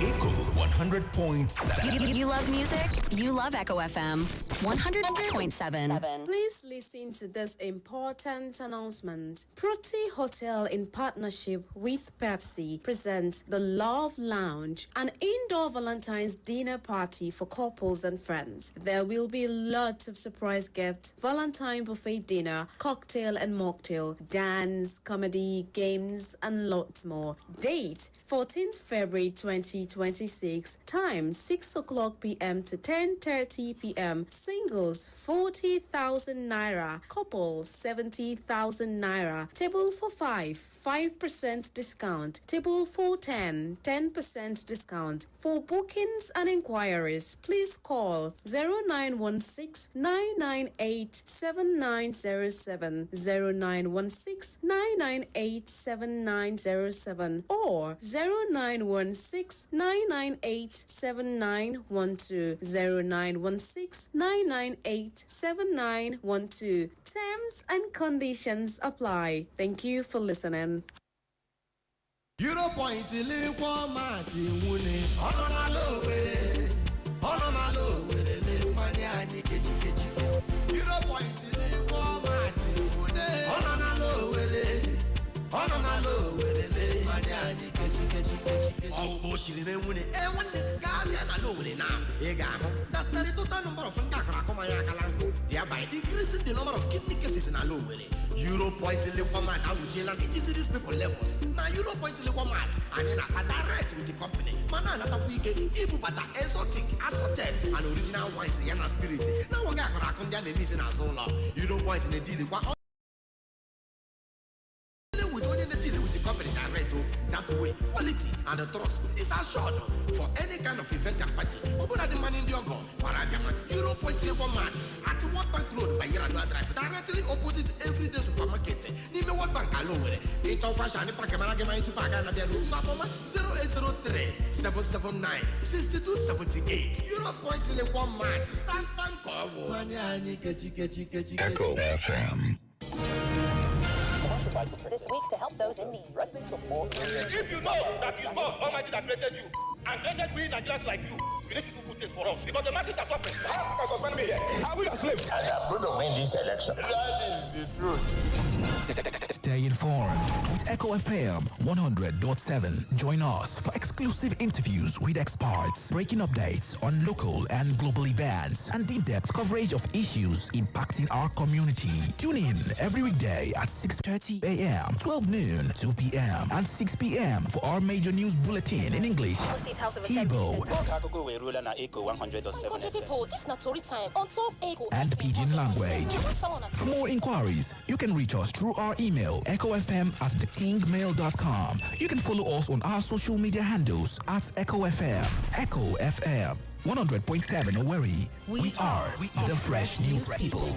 Echo 100.7. You love music? You love Echo FM 100.7. Please listen to this important announcement. Proti Hotel, in partnership with Pepsi, presents the Love Lounge, an indoor Valentine's dinner party for couples and friends. There will be lots of surprise gifts, Valentine buffet dinner, cocktail and mocktail, dance, comedy, games, and lots more. Date 14th February 2026. Time 6 o'clock p.m. to 10:30 p.m. Singles 40,000 naira. Couples 70,000 naira. Table for 5% discount. Table for 10% discount. For bookings and inquiries, please call 0916 998 7907, 0916 998 7907, or 0916 998 7912, 0916 998 7912. Terms and conditions apply. Thank you for listening. Euro point mati wune onona lo were le mani ani kechi Euro point mati wune onona lo were le mani ani kechi oh bo shile wune wune garia na lo were now e ga ho that's the total number of ndakra koma ya kalanko thereby decreasing the number of kidney cases na lo were Euro point mat awujela it is these people levels na Euro point mat and na direct with the company mana na ta wike ibu bata exotic assorted and original wines yana spirit na wonga akora akundia na emi na so lo Euro point na deal kwa with only the deal with the company direct that way quality and the trust is assured for any kind of event and party open at the man in the ogo paragama Euro point mat at World Bank Road by Yeradu Drive directly opposite everyday supermarket nime World Bank alowere ito kwa shani pa kamera gema itu paga na bia rumba poma 0803 779 6278 Euro point mat tan ko mani ani kechi Echo FM. This week to help those in need. If you know that it's God Almighty that created you and created we Nigerians like you need to do good things for us because the masses are suffering. How can suspend me here? How will you slaves? And I'm going to win this election. That is the truth. Stay informed with Echo FM 100.7. Join us for exclusive interviews with experts, breaking updates on local and global events, and in-depth coverage of issues impacting our community. Tune in every weekday at 6:30 a.m., 12 noon, 2 p.m., and 6 p.m. for our major news bulletin in English, Igbo, and Pidgin language. For more inquiries, you can reach us through our email, echofm@thekingmail.com. You can follow us on our social media handles at Echo FM. Echo FM 100.7 Owerri. We are the Fresh News People.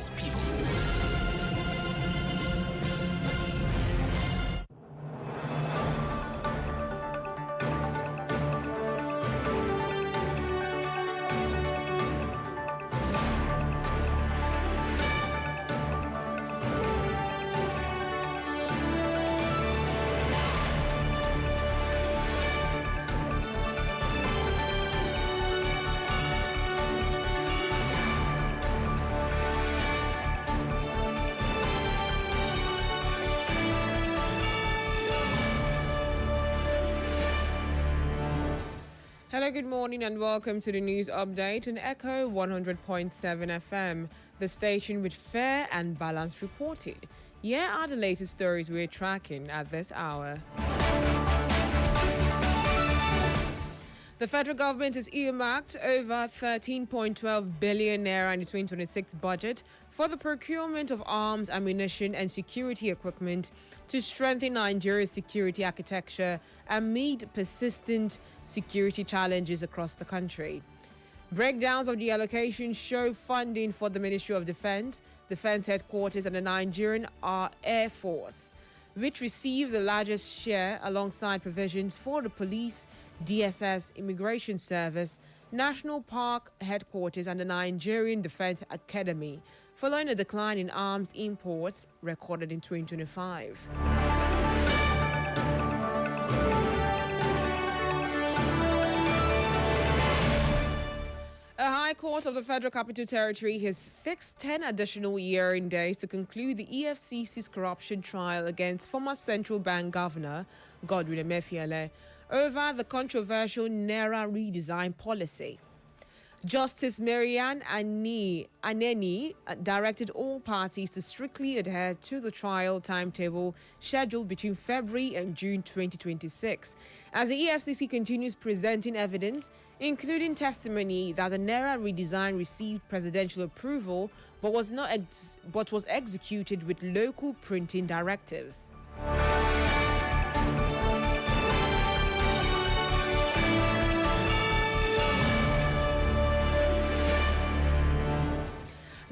Hello, good morning and welcome to the news update on Echo 100.7 FM, the station with fair and balanced reporting. Here are the latest stories we're tracking at this hour. The federal government has earmarked over 13.12 billion naira in the 2026 budget for the procurement of arms, ammunition, and security equipment to strengthen Nigeria's security architecture amid persistent security challenges across the country. Breakdowns of the allocation show funding for the Ministry of Defense, Defense Headquarters, and the Nigerian Air Force, which receive the largest share alongside provisions for the police, DSS, Immigration Service, National Park Headquarters, and the Nigerian Defense Academy, following a decline in arms imports recorded in 2025. A High Court of the Federal Capital Territory has fixed 10 additional hearing days to conclude the EFCC's corruption trial against former Central Bank Governor Godwin Emefiele over the controversial Naira redesign policy. Justice Marianne Aneni directed all parties to strictly adhere to the trial timetable scheduled between February and June 2026, as the EFCC continues presenting evidence, including testimony that the Naira redesign received presidential approval but was executed with local printing directives.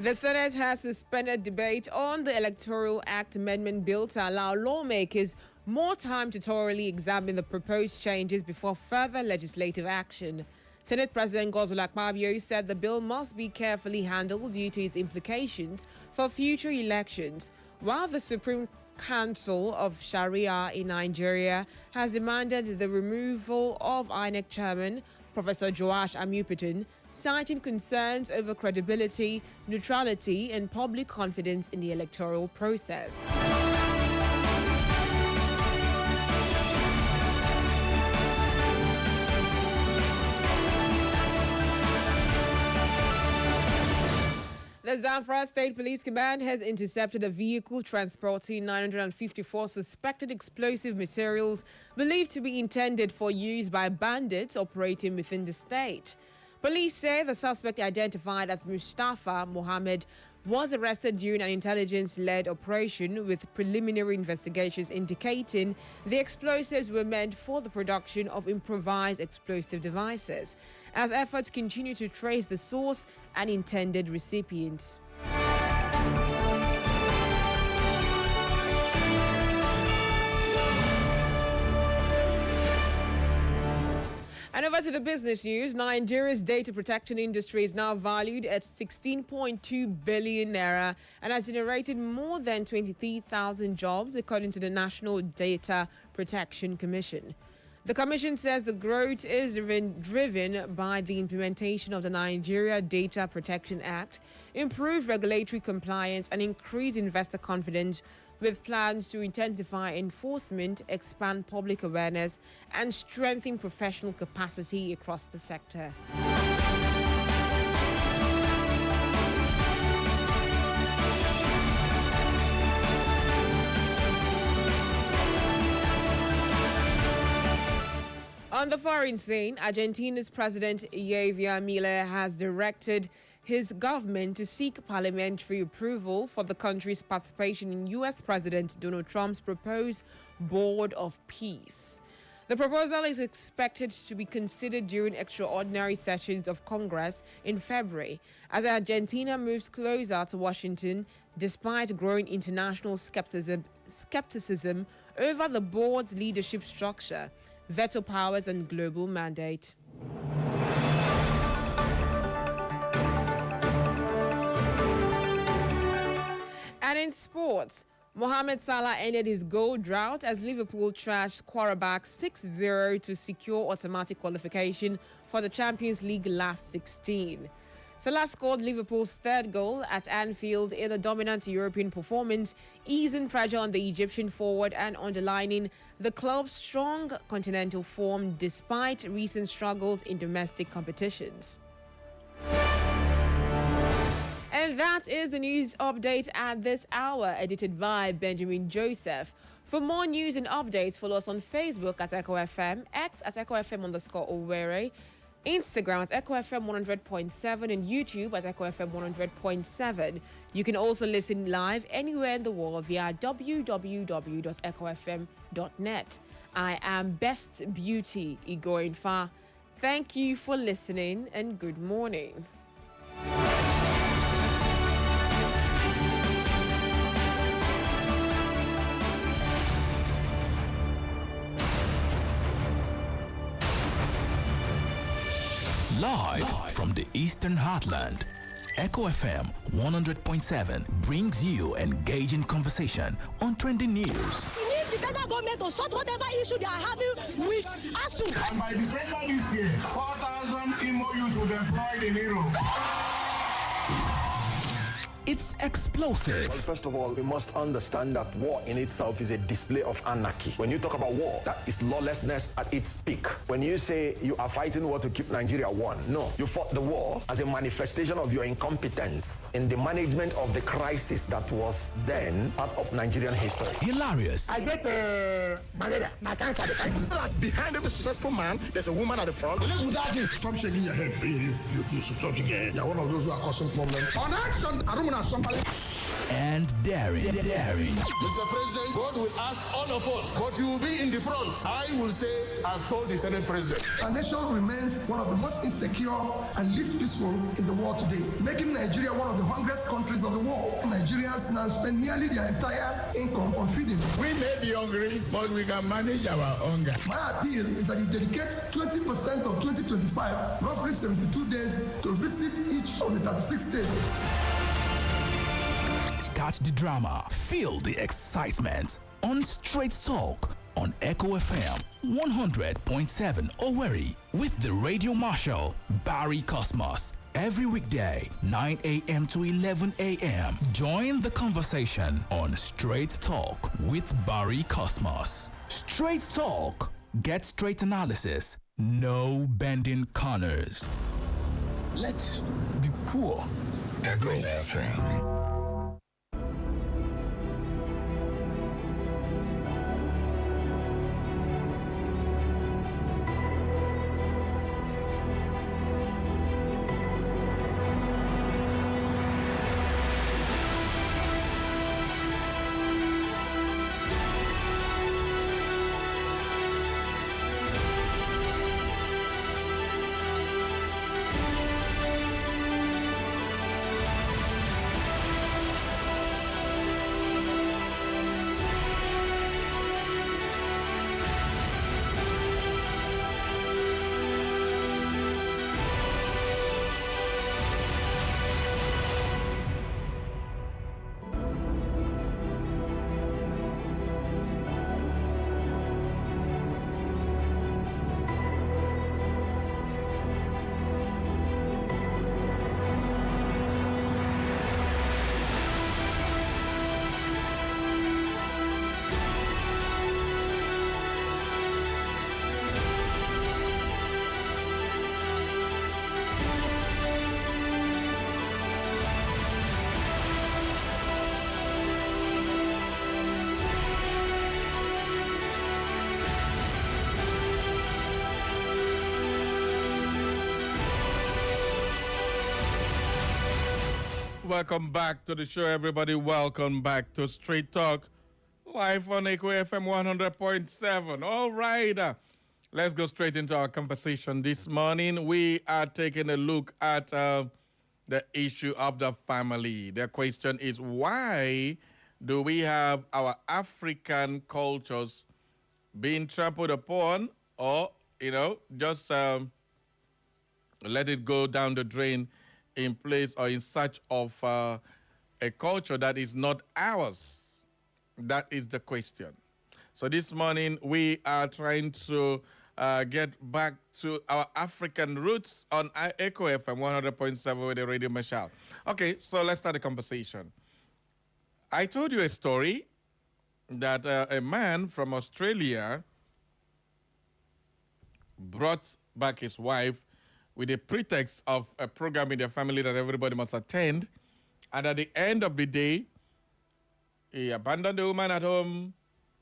The Senate has suspended debate on the Electoral Act Amendment Bill to allow lawmakers more time to thoroughly examine the proposed changes before further legislative action. Senate President Godswill Akpabio said the bill must be carefully handled due to its implications for future elections, while the Supreme Council of Sharia in Nigeria has demanded the removal of INEC Chairman Professor Joash Amupitan, citing concerns over credibility, neutrality, and public confidence in the electoral process. The Zamfara State Police Command has intercepted a vehicle transporting 954 suspected explosive materials believed to be intended for use by bandits operating within the state. Police say the suspect, identified as Mustafa Mohammed, was arrested during an intelligence-led operation, with preliminary investigations indicating the explosives were meant for the production of improvised explosive devices, as efforts continue to trace the source and intended recipients. And over to the business news. Nigeria's data protection industry is now valued at 16.2 billion naira and has generated more than 23,000 jobs, according to the National Data Protection Commission. The commission says the growth is driven by the implementation of the Nigeria Data Protection Act, improved regulatory compliance, and increased investor confidence, with plans to intensify enforcement, expand public awareness, and strengthen professional capacity across the sector. On the foreign scene, Argentina's President Javier Milei has directed his government to seek parliamentary approval for the country's participation in U.S. President Donald Trump's proposed Board of Peace. The proposal is expected to be considered during extraordinary sessions of Congress in February, as Argentina moves closer to Washington despite growing international skepticism over the board's leadership structure, veto powers, and global mandate. And in sports, Mohamed Salah ended his goal drought as Liverpool trashed Qarabağ 6-0 to secure automatic qualification for the Champions League last 16. Salah scored Liverpool's third goal at Anfield in a dominant European performance, easing pressure on the Egyptian forward and underlining the club's strong continental form despite recent struggles in domestic competitions. And And that is the news update at this hour, edited by Benjamin Joseph. For more news and updates, follow us on Facebook at Echo FM, X at Echo FM _Owerri, Instagram at Echo FM 100.7, and YouTube at Echo FM 100.7. You can also listen live anywhere in the world via www.echofm.net. I am Best Beauty Igoinfa. Thank you for listening and good morning. Live from the Eastern Heartland, Echo FM 100.7 brings you engaging conversation on trending news. We need the federal government to sort whatever issue they are having with ASU. And by December this year, 4,000 MOUs will be employed in Europe. It's explosive. Well, first of all, we must understand that war in itself is a display of anarchy. When you talk about war, that is lawlessness at its peak. When you say you are fighting war to keep Nigeria one, no. You fought the war as a manifestation of your incompetence in the management of the crisis that was then part of Nigerian history. Hilarious. I get malaria, my cancer. Behind every successful man, there's a woman at the front. Stop shaking your head. You stop shaking your head. You're one of those who are causing problems. On action, I don't want to somebody. And daring. Mr. President, God will ask all of us, but you will be in the front. I will say, I've told the Senate President. Our nation remains one of the most insecure and least peaceful in the world today, making Nigeria one of the hungriest countries of the world. Nigerians now spend nearly their entire income on feeding. We may be hungry, but we can manage our hunger. My appeal is that you dedicate 20% of 2025, roughly 72 days, to visit each of the 36 states. Catch the drama, feel the excitement on Straight Talk on Echo FM 100.7 Owerri with the Radio Marshal Barry Cosmos. Every weekday, 9 a.m. to 11 a.m. Join the conversation on Straight Talk with Barry Cosmos. Straight Talk. Get straight analysis. No bending corners. Let's be poor. Echo FM. Welcome back to the show, everybody. Welcome back to Straight Talk, live on Echo FM 100.7. All right, let's go straight into our conversation this morning. We are taking a look at the issue of the family. The question is, why do we have our African cultures being trampled upon, or, just let it go down the drain in place or in search of a culture that is not ours? That is the question. So this morning we are trying to get back to our African roots on Echo FM 100.7 with the Radio Marshal. Okay, so let's start the conversation. I told you a story that a man from Australia brought back his wife with a pretext of a program in their family that everybody must attend. And at the end of the day, he abandoned the woman at home,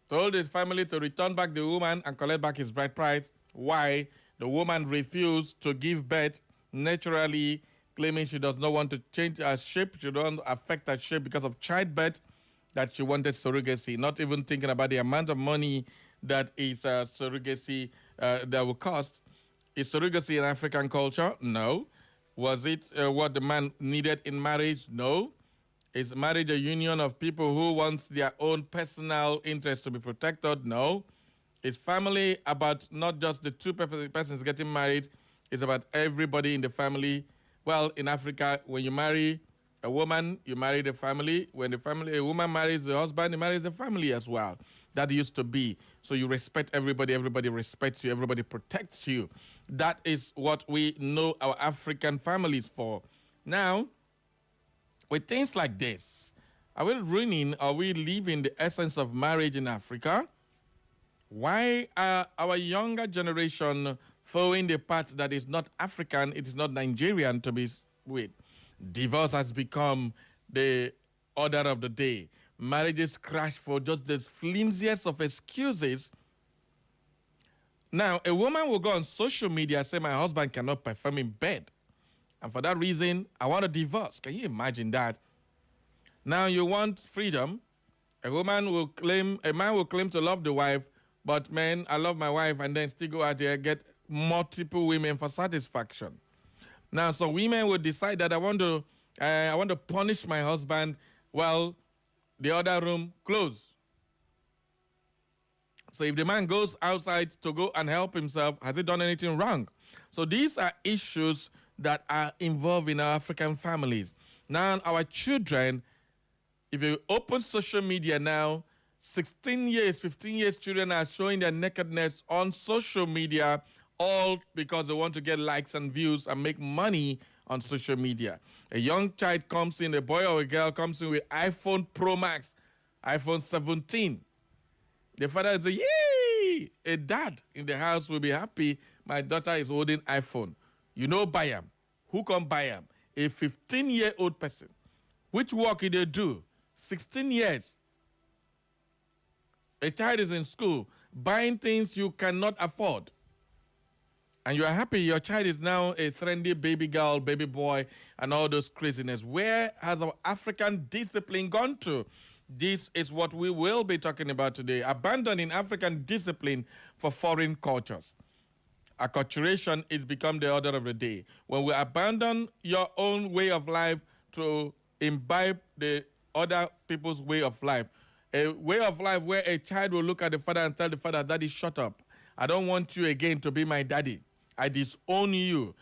told his family to return back the woman and collect back his bride price. Why? The woman refused to give birth naturally, claiming she does not want to change her shape. She don't affect her shape because of childbirth, that she wanted surrogacy, not even thinking about the amount of money that is surrogacy that will cost. Is surrogacy in African culture? No. Was it what the man needed in marriage? No. Is marriage a union of people who want their own personal interests to be protected? No. Is family about not just the two persons getting married? It's about everybody in the family. Well, in Africa, when you marry a woman, you marry the family. When a woman marries the husband, he marries the family as well. That used to be. So you respect everybody. Everybody respects you. Everybody protects you. That is what we know our African families for. Now, with things like this, are we leaving the essence of marriage in Africa? Why are our younger generation following the path that is not African, it is not Nigerian to be with? Divorce has become the order of the day. Marriages crash for just the flimsiest of excuses. Now, a woman will go on social media and say, my husband cannot perform in bed, and for that reason, I want a divorce. Can you imagine that? Now you want freedom. A man will claim to love the wife, but man, I love my wife, and then still go out there get multiple women for satisfaction. Now, so women will decide that I want to punish my husband while the other room closed. So if the man goes outside to go and help himself, has he done anything wrong? So these are issues that are involved in our African families. Now, our children, if you open social media now, 16 years, 15 years children are showing their nakedness on social media, all because they want to get likes and views and make money on social media. A young child comes in, a boy or a girl comes in with iPhone Pro Max, iPhone 17. The father will say, yay! A dad in the house will be happy. My daughter is holding iPhone. You know, buy him. Who can buy him? A 15-year-old person. Which work did they do? 16 years. A child is in school buying things you cannot afford. And you are happy your child is now a trendy baby girl, baby boy, and all those craziness. Where has our African discipline gone to? This is what we will be talking about today. Abandoning African discipline for foreign cultures. Acculturation is become the order of the day. When we abandon your own way of life to imbibe the other people's way of life, a way of life where a child will look at the father and tell the father, Daddy, shut up. I don't want you again to be my daddy. I disown you.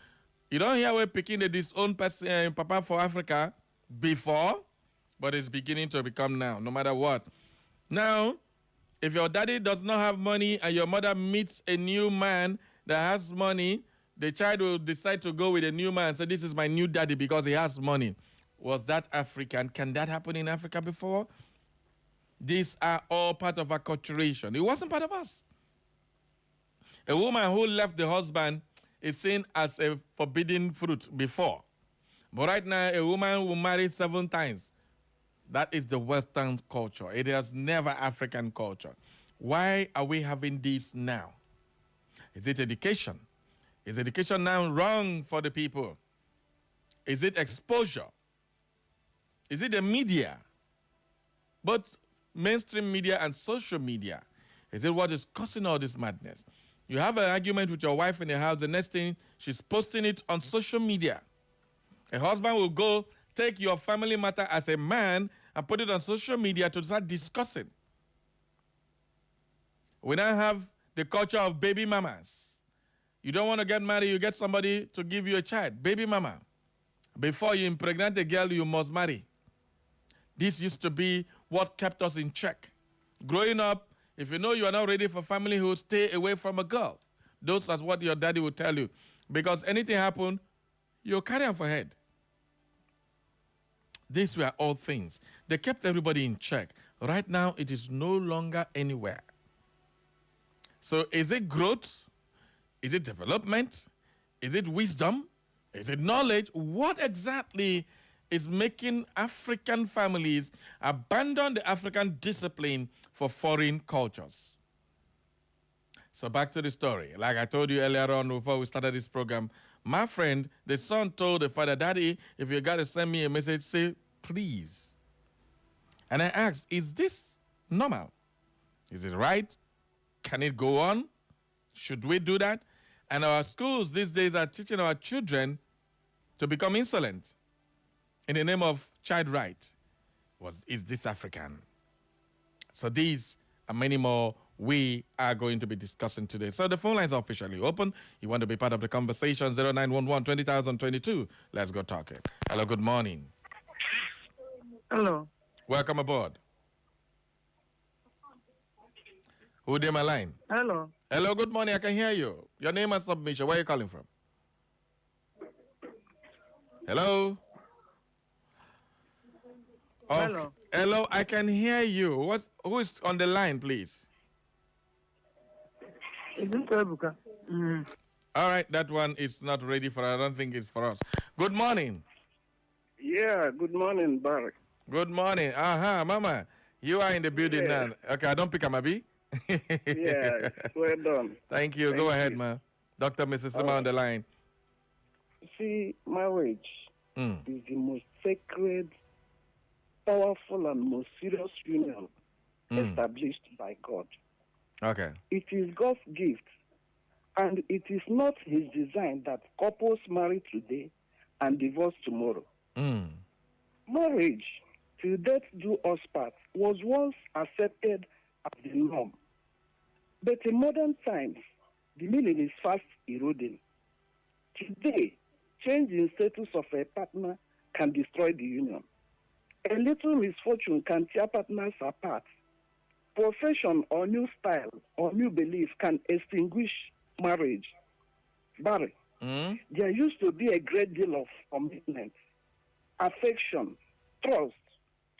You don't hear where picking the disown person, Papa for Africa before, but it's beginning to become now, no matter what. Now, if your daddy does not have money and your mother meets a new man that has money, the child will decide to go with a new man and say, this is my new daddy because he has money. Was that African? Can that happen in Africa before? These are all part of acculturation. It wasn't part of us. A woman who left the husband is seen as a forbidden fruit before. But right now, a woman will marry 7 times. That is the Western culture. It is never African culture. Why are we having this now? Is it education? Is education now wrong for the people? Is it exposure? Is it the media? Both mainstream media and social media. Is it what is causing all this madness? You have an argument with your wife in the house, the next thing, she's posting it on social media. A husband will go take your family matter as a man and put it on social media to start discussing. We now have the culture of baby mamas. You don't want to get married, you get somebody to give you a child, baby mama. Before you impregnate a girl, you must marry. This used to be what kept us in check. Growing up, if you know you are not ready for family, stay away from a girl. Those are what your daddy will tell you. Because anything happen, you'll carry on for head. These were all things. They kept everybody in check. Right now, it is no longer anywhere. So is it growth? Is it development? Is it wisdom? Is it knowledge? What exactly is making African families abandon the African discipline for foreign cultures. So back to the story. Like I told you earlier on before we started this program, my friend, the son told the father, Daddy, if you got to send me a message, say, please. And I asked, is this normal? Is it right? Can it go on? Should we do that? And our schools these days are teaching our children to become insolent in the name of child right. Is this African? So these and many more we are going to be discussing today. So the phone lines are officially open. You want to be part of the conversation, 0911 20,022. Let's go talking. Hello, good morning. Hello. Welcome aboard. Who did my line? Hello. Hello, good morning. I can hear you. Your name and submission. Where are you calling from? Hello? Okay. Hello. Hello, I can hear you. Who is on the line, please? All right, that one is not ready for. I don't think it's for us. Good morning. Yeah, good morning, Barry. Good morning. Mama. You are in the building now. Okay, I don't pick up my B. Yeah, well done. Thank you. Go ahead, ma. Dr. Mrs. Sima on the line. See, marriage is the most sacred, powerful, and most serious union established by God. Okay. It is God's gift, and it is not his design that couples marry today and divorce tomorrow. Marriage, till death do us part, was once accepted as the norm. But in modern times, the meaning is fast eroding. Today, change in status of a partner can destroy the union. A little misfortune can tear partners apart. Profession or new style or new belief can extinguish marriage. Barry, there used to be a great deal of commitment, affection, trust,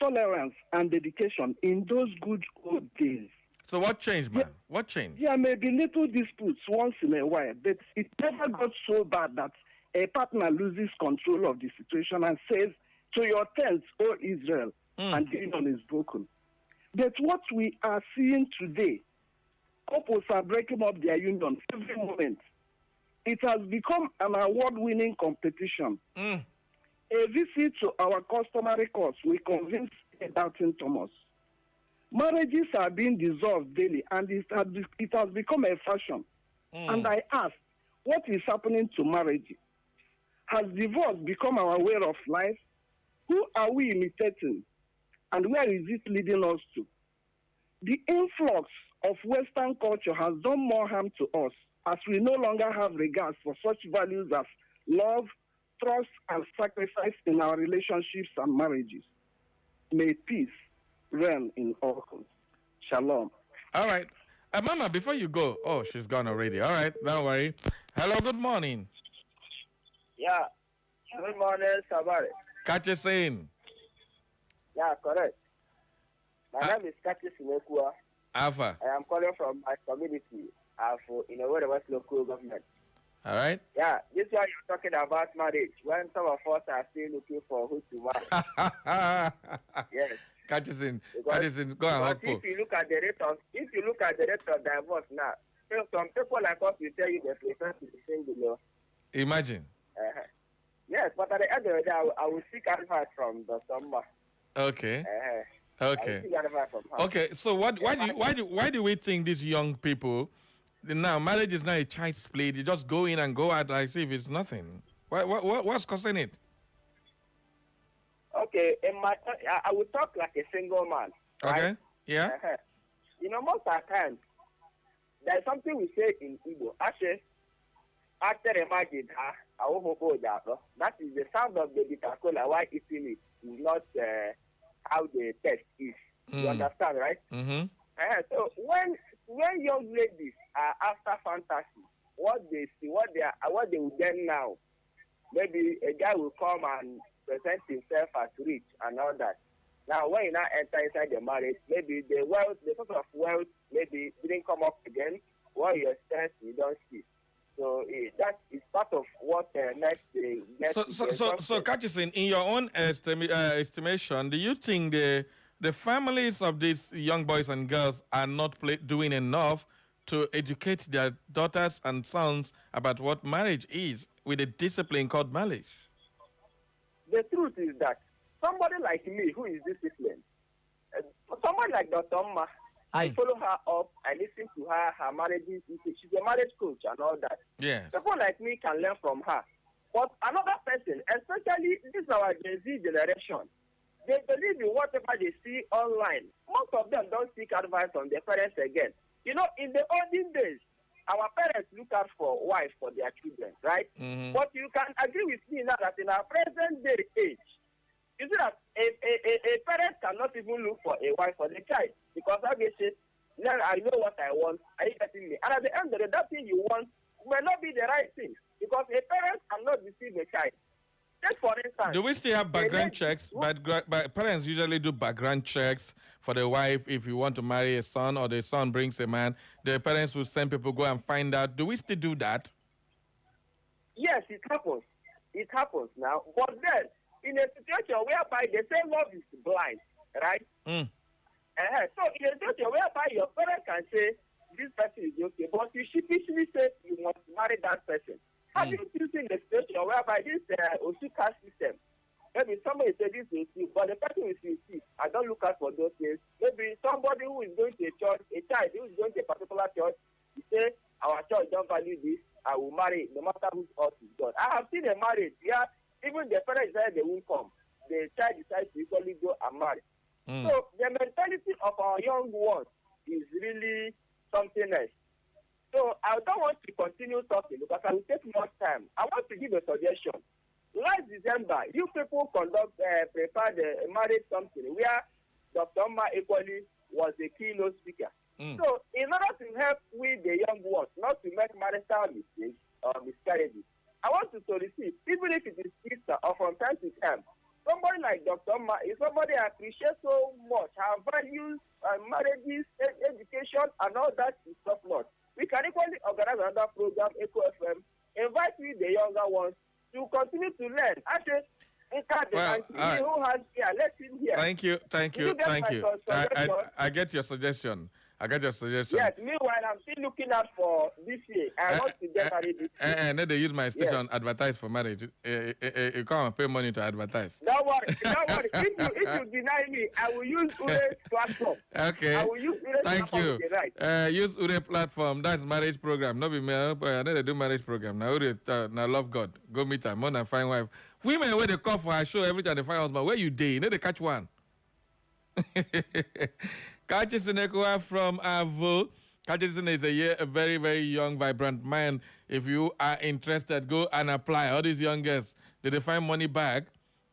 tolerance, and dedication in those good old days. So what changed, man? What changed? There may be little disputes once in a while, but it never got so bad that a partner loses control of the situation and says, to your tents, O Israel, and the union is broken. But what we are seeing today, couples are breaking up their union every moment. It has become an award-winning competition. A visit to our customary course will convince doubting Thomas. Marriages are being dissolved daily, and it has become a fashion. And I ask, what is happening to marriage? Has divorce become our way of life? Who are we imitating? And where is it leading us to? The influx of Western culture has done more harm to us, as we no longer have regard for such values as love, trust, and sacrifice in our relationships and marriages. May peace reign in all homes. Shalom. All right. Mama, before you go, she's gone already. All right, don't worry. Hello, good morning. Yeah. Good morning, Sabari. Kache saying. Yeah, correct. My name is Kachi Sinekua. Alpha. I am calling from my community, in a West local government. All right. Yeah, this is why you're talking about marriage, when some of us are still looking for who to marry. Yes. Kachi, go and help. If you look at the rate of divorce now, some people like us will tell you they prefer to be single. Imagine. Yes, but at the end of the day, I will seek advice from the summer. Okay. Okay. From her. Okay. So why do we think these young people now marriage is not a child's play? You just go in and go out like if it's nothing. What's causing it? Okay, I will talk like a single man. Okay. Right? Yeah. Most of the time, there's something we say in Igbo. Actually, after imagine, that is the sound of the bitter cola. Why eating it is not how the taste is. You understand, right? So when young ladies are after fantasy, what they see, what they will get now, maybe a guy will come and present himself as rich and all that. Now, when you now enter inside the marriage, maybe the sort of wealth, maybe didn't come up again. What you expect, you don't see. So that is part part of what So, Catchison, in your own estimation, do you think the families of these young boys and girls are not doing enough to educate their daughters and sons about what marriage is with a discipline called marriage? The truth is that somebody like me who is disciplined, somebody like Dr. Omma, I follow her up, I listen to her marriages, she's a marriage coach and all that. Yeah. People like me can learn from her. But another person, especially this our Gen Z generation, they believe in whatever they see online. Most of them don't seek advice from their parents again. You know, in the olden days, our parents look out for wives for their children, right? Mm-hmm. But you can agree with me now that in our present day age, you see that a parent cannot even look for a wife for the child because obviously, now I know what I want. Are you getting me? And at the end of the day, that thing you want may not be the right thing because a parent cannot deceive a child. Just for instance, do we still have background checks? But parents usually do background checks for the wife. If you want to marry a son or the son brings a man, the parents will send people go and find out. Do we still do that? Yes, it happens. It happens now. But then, in a situation whereby they say love is blind, right? Mm. So in a situation whereby your parents can say this person is okay, but you sheepishly say you must marry that person. Have you seen the situation whereby this Osuka system, maybe somebody said this is you, but the person will see, I don't look out for those things. Maybe somebody who is going to a church, a child who is going to a particular church, he say, our church don't value this, I will marry no matter whose earth is God. I have seen a marriage where even the parents decide they won't come. The child decides to equally go and marry. So the mentality of our young ones is really something else. So I don't want to continue talking because I will take more time. I want to give a suggestion. Last December, you people prepared a marriage something where Dr. Omma equally was a keynote speaker. So in order to help with the young ones not to make marital mistakes or miscarriages, I want to solicit, even if it is sister or from time to time, somebody like Dr. Omma is somebody I appreciate so much. Her values, marriages, education, and all that is top notch. We can equally organize another program, Echo FM, invite the younger ones to continue to learn. Actually, who has here, let him hear. Thank you. I get your suggestion. Yes, meanwhile, I'm still looking out for this year. I want to get married this year. And then they use my station advertise for marriage. You can't pay money to advertise. Don't worry. If you deny me, I will use Ure's platform. Okay. I will use Ure's platform. Thank you. Use Ure platform. That's marriage program. Not be me. I know they do marriage program. Now Ure, now love God. Go meet her. More than find wife. Women where they call for a show every time they find husband. Where you day? You know they catch one. Catchison Ekwa from Avo. Catchison is a very, very young, vibrant man. If you are interested, go and apply. All these young girls, did they find money back?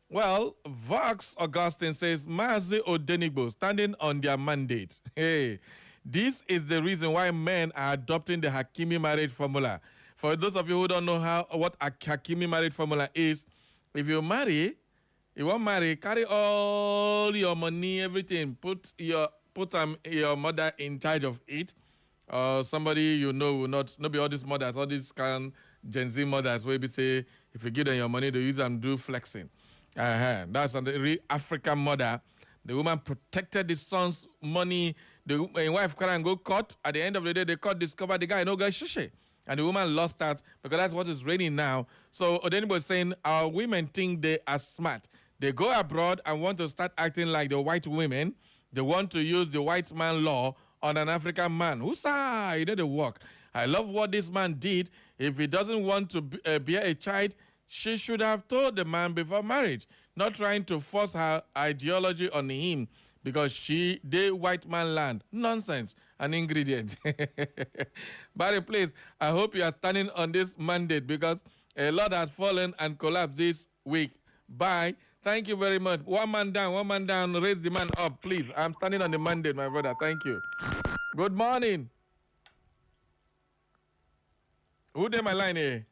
Well, Vox Augustine says, Mazi Odenigbo standing on their mandate. Hey, this is the reason why men are adopting the Hakimi marriage formula. For those of you who don't know what a Hakimi marriage formula is, if you marry, you won't marry, carry all your money, everything, put your mother in charge of it, or somebody you know will not be all these mothers, all these kind Gen Z mothers where we say if you give them your money, they use them do flexing. That's a real African mother. The woman protected the son's money. The wife can't go court. At the end of the day, the court discovered the guy no go shishi. And the woman lost that because that's what is raining now. So Odenigbo was saying our women think they are smart. They go abroad and want to start acting like the white women. They want to use the white man law on an African man. Hussa, you know the work. I love what this man did. If he doesn't want to bear a child, she should have told the man before marriage, not trying to force her ideology on him because they white man land. Nonsense, an ingredient. Barry, please, I hope you are standing on this mandate because a lot has fallen and collapsed this week. Bye. Thank you very much. One man down, raise the man up, please. I'm standing on the mandate, my brother. Thank you. Good morning. Who did my line here?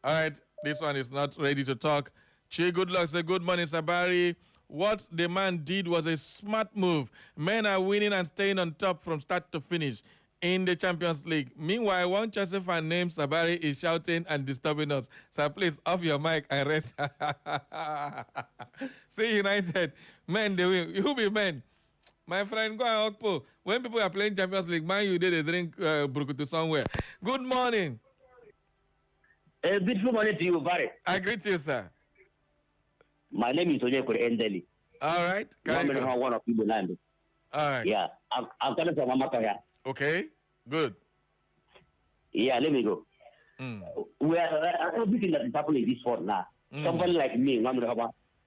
All right, this one is not ready to talk. Che, good luck. Say good morning, Sabari. What the man did was a smart move. Men are winning and staying on top from start to finish. in the Champions League. Meanwhile, one Chelsea fan named Sabari is shouting and disturbing us. So please off your mic and rest. See United. Men, they win. You be men. My friend, go and Okpo. When people are playing Champions League, man, you did a drink Brukutu somewhere. Good morning. A beautiful morning to you, Barry. I greet you, sir. My name is Onyeko Endeli. All right. One of people land. All right. Yeah, I'm coming from Amaka here. Okay, good. Yeah, let me go. We are everything that is happening in this world now. Somebody like me,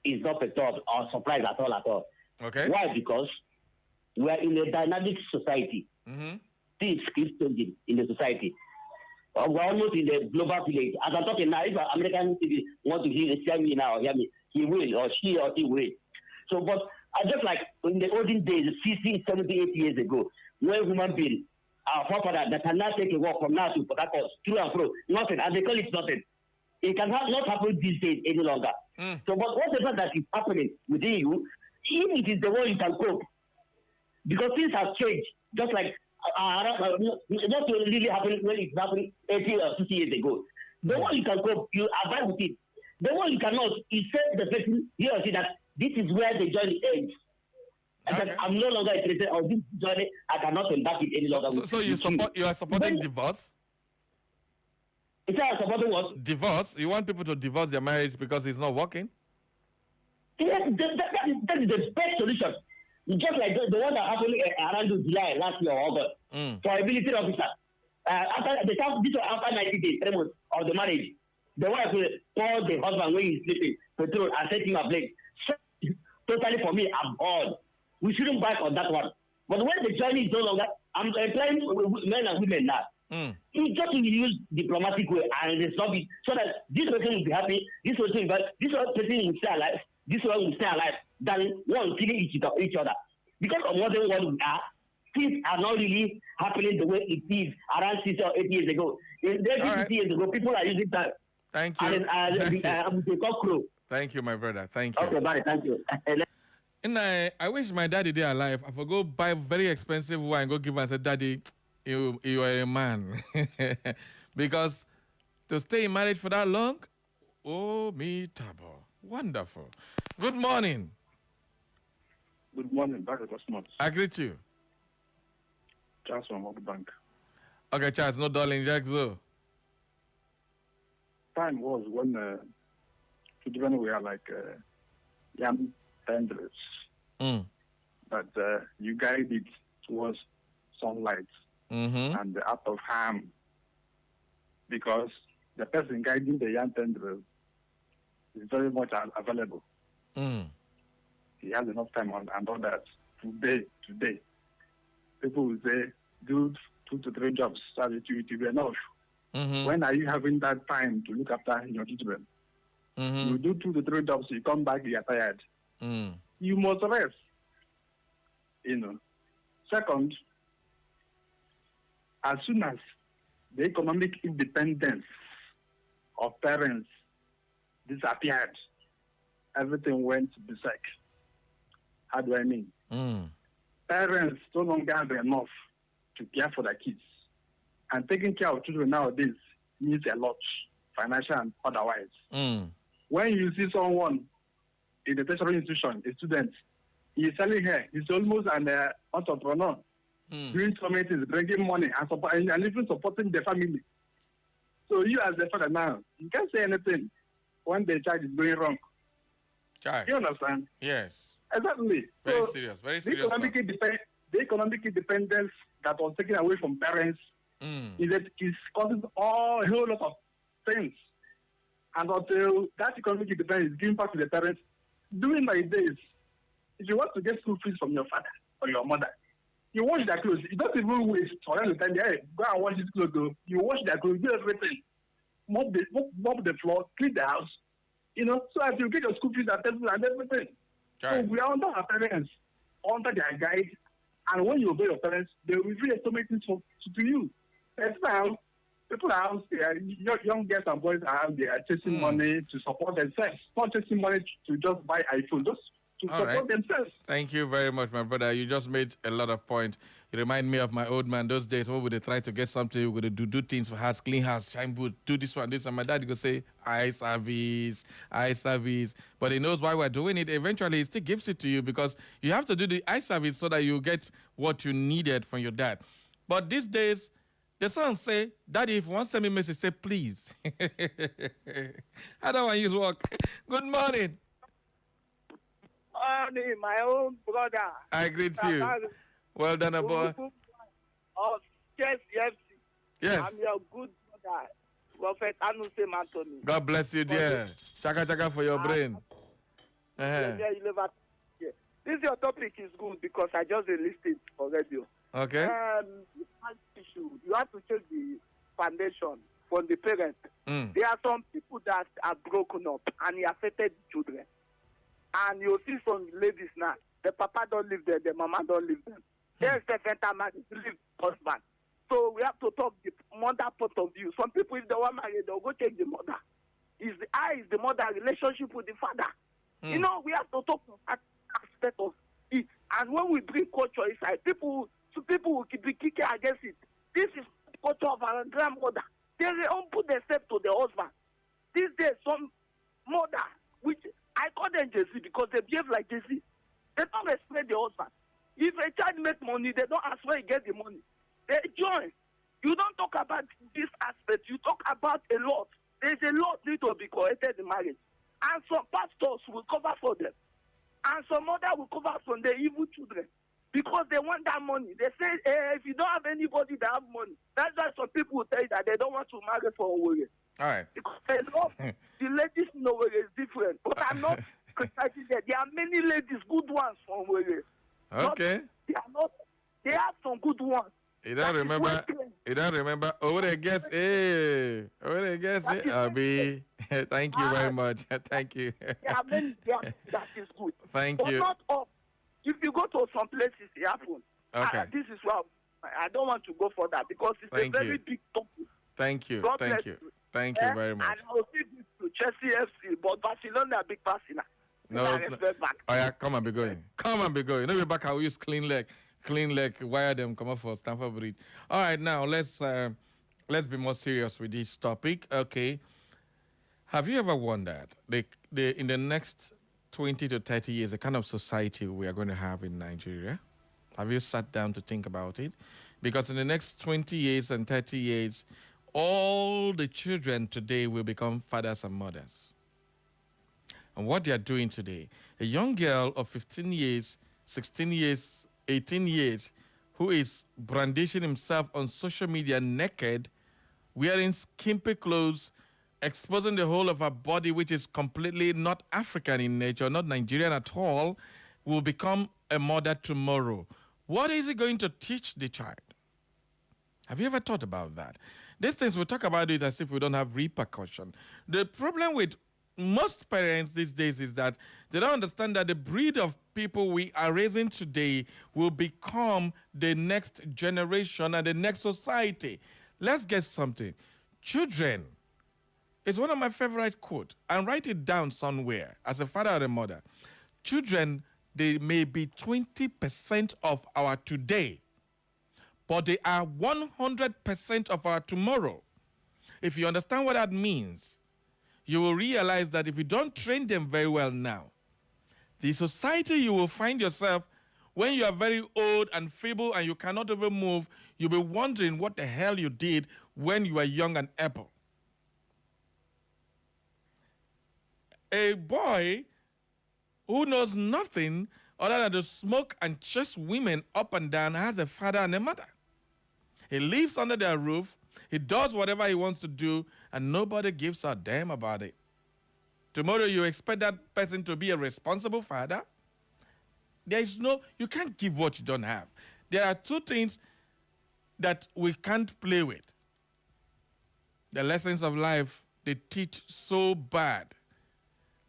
is not perturbed or surprised at all. Okay. Why? Because we are in a dynamic society. Things keep changing in the society. We're almost in the global village. As I'm talking now, if an American TV want to hear me now, hear me, he will, or she will. So, but I just like in the olden days, 60, 70, 80 years ago, where human being, our forefather that cannot take a walk from now to Port Harcourt, through and fro, nothing, and they call it nothing. It can not happen these days any longer. So, but whatever that is happening within you, if it is the way you can cope, because things have changed, just like not really happening when it's happening 80 or 50 years ago. The one you can cope, you abide with it. The one you cannot, you say the person, he or she that this is where the journey ends. Okay. I'm no longer interested in this journey. I cannot embark it any longer. So you are supporting divorce? Is that supporting what? Divorce? You want people to divorce their marriage because it's not working? Yes, that is the best solution. Just like the one that happened around July last year or August for a military officer. After this was after 90 days, 3 months of the marriage, the wife will call the husband when he's sleeping, petrol, and set him ablaze. So, totally for me, I'm bored. We shouldn't back on that one. But when the journey is no longer, I'm employing men and women now. You just use diplomatic way and resolve it so that this person will be happy, this person will stay alive, this one will stay alive, than one killing each other. Because of modern world we are, things are not really happening the way it is around 6 or 8 years ago. 50 years ago, people are using that. Thank you. Thank you, my brother. Thank you. Okay, bye. Thank you. And I wish my daddy there alive. I would go buy very expensive wine and go give him and say, Daddy, you are a man. Because to stay in marriage for that long, oh, me tabo. Wonderful. Good morning. Good morning, Dr. Cosmos. I greet you. Charles from World Bank. Okay, Charles, no darling, Jack Zo. Time was when children were like young tenders. But you guide it towards sunlight and out of harm. Because the person guiding the young tendrils is very much available. He has enough time and all that. Today, people will say, do 2 to 3 jobs, so it will be enough. When are you having that time to look after your children? You do 2 to 3 jobs, you come back, you are tired. You must rest. Second, as soon as the economic independence of parents disappeared, everything went berserk. How do I mean? Parents no longer have enough to care for their kids. And taking care of children nowadays means a lot, financial and otherwise. When you see someone in the tertiary institution, a student, he's selling hair, he's almost an entrepreneur, doing so many things, bringing money and even supporting the family. So you as the father now, you can't say anything when the child is going wrong. Child. You understand? Yes. Exactly. Very serious. The economic independence that was taken away from parents is causing a whole lot of things. And until that economic independence is given back to the parents, during my days, if you want to get school fees from your father or your mother, you wash their clothes. You don't even waste for them to tell you, hey, go and wash this clothes. Though. You wash their clothes, do everything. Mop the floor, clean the house. So as you get your school fees and everything. So we are under our parents, under their guide, and when you obey your parents, they will really estimate things to you. And now, people are out there, young girls and boys are out there chasing money to support themselves, not chasing money to just buy iPhone, just to support themselves. Thank you very much, my brother. You just made a lot of points. You remind me of my old man those days when we would try to get something, we would do things for house, clean house, shine boot, do this one, this. And my dad would say, eye service, eye service. But he knows why we're doing it. Eventually, he still gives it to you because you have to do the eye service so that you get what you needed from your dad. But these days, the son say, Daddy, if you want to send me a message, say, please. I don't want to use work. Good morning. Morning, my own brother. I greet you. Well done, boy. Of Chess FC. Yes. I'm your good brother, Prophet Anusem Anthony. God bless you, dear. Chaka chaka for your brain. Yeah, you never. Yeah. This your topic is good because I just enlisted for radio. Okay. Issue. You have to check the foundation from the parents. There are some people that are broken up and it affected the children. And you see some ladies now, the papa don't live there, the mama don't live there. There's the center man, live husband. So we have to talk the mother point of view. Some people, if they want married, they'll go take the mother. Is the mother relationship with the father? You know, we have to talk that aspect of it. And when we bring culture inside, people will be kicking against it. This is the culture of our grandmother. They don't put themselves to the husband. These days, some mother, which I call them JC because they behave like JC. They don't respect the husband. If a child makes money, they don't ask where he get the money. They join. You don't talk about this aspect. You talk about a lot. There's a lot need to be corrected in marriage. And some pastors will cover for them. And some mother will cover from their evil children. Because they want that money. They say, if you don't have anybody that have money, that's why some people will tell you that they don't want to marry for a way. All right. Because they love the ladies in Owerri is different. But I'm not criticizing that. There are many ladies, good ones from Owerri. Okay. They have some good ones. You don't remember? You don't remember? Over guess, over guess, Abi. Thank you very much. Thank you. There are many that is good. Thank but you. Not all. If you go to some places, it happens. Okay. This is why I don't want to go for that because it's a very big topic. Thank you. God Thank you. Thank you very much. And I will give it to Chelsea FC, but Barcelona are big person. No. Oh yeah, come and be going. Come and be going. No, be back. I will use clean leg, wire them, come up for Stamford Bridge. All right, now let's be more serious with this topic. Okay. Have you ever wondered in the next 20 to 30 years, the kind of society we are going to have in Nigeria? Have you sat down to think about it? Because in the next 20 years and 30 years, all the children today will become fathers and mothers. And what they are doing today, a young girl of 15 years, 16 years, 18 years, who is brandishing himself on social media naked, wearing skimpy clothes, exposing the whole of her body, which is completely not African in nature, not Nigerian at all, will become a mother tomorrow. What is it going to teach the child? Have you ever thought about that? These things, we talk about it as if we don't have repercussion. The problem with most parents these days is that they don't understand that the breed of people we are raising today will become the next generation and the next society. Let's get something. Children, it's one of my favorite quotes, and write it down somewhere as a father or a mother. Children, they may be 20% of our today, but they are 100% of our tomorrow. If you understand what that means, you will realize that if you don't train them very well now, the society you will find yourself when you are very old and feeble and you cannot even move, you'll be wondering what the hell you did when you were young and able. A boy who knows nothing other than to smoke and chase women up and down has a father and a mother. He lives under their roof. He does whatever he wants to do, and nobody gives a damn about it. Tomorrow, you expect that person to be a responsible father? You can't give what you don't have. There are two things that we can't play with. The lessons of life, they teach so bad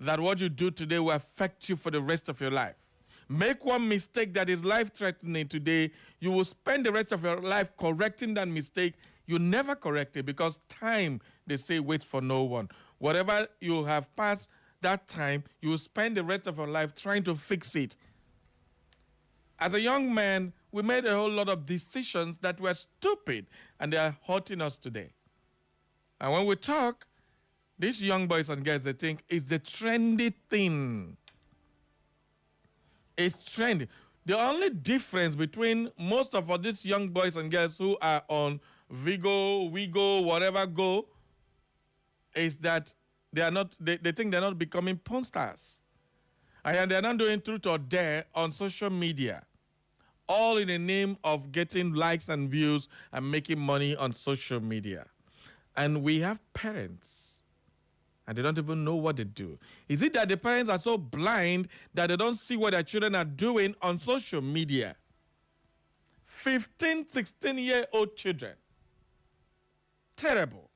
that what you do today will affect you for the rest of your life. Make one mistake that is life-threatening today, you will spend the rest of your life correcting that mistake. You never correct it because time, they say, waits for no one. Whatever you have passed that time, you will spend the rest of your life trying to fix it. As a young man, we made a whole lot of decisions that were stupid, and they are hurting us today. And when we talk, these young boys and girls, they think it's the trendy thing. It's trendy. The only difference between most of these young boys and girls who are on Vigo, Wigo, whatever go, is that they are not. They think they're not becoming porn stars, and they're not doing truth or dare on social media, all in the name of getting likes and views and making money on social media. And we have parents, and they don't even know what they do. Is it that the parents are so blind that they don't see what their children are doing on social media? 15, 16-year-old children. Terrible.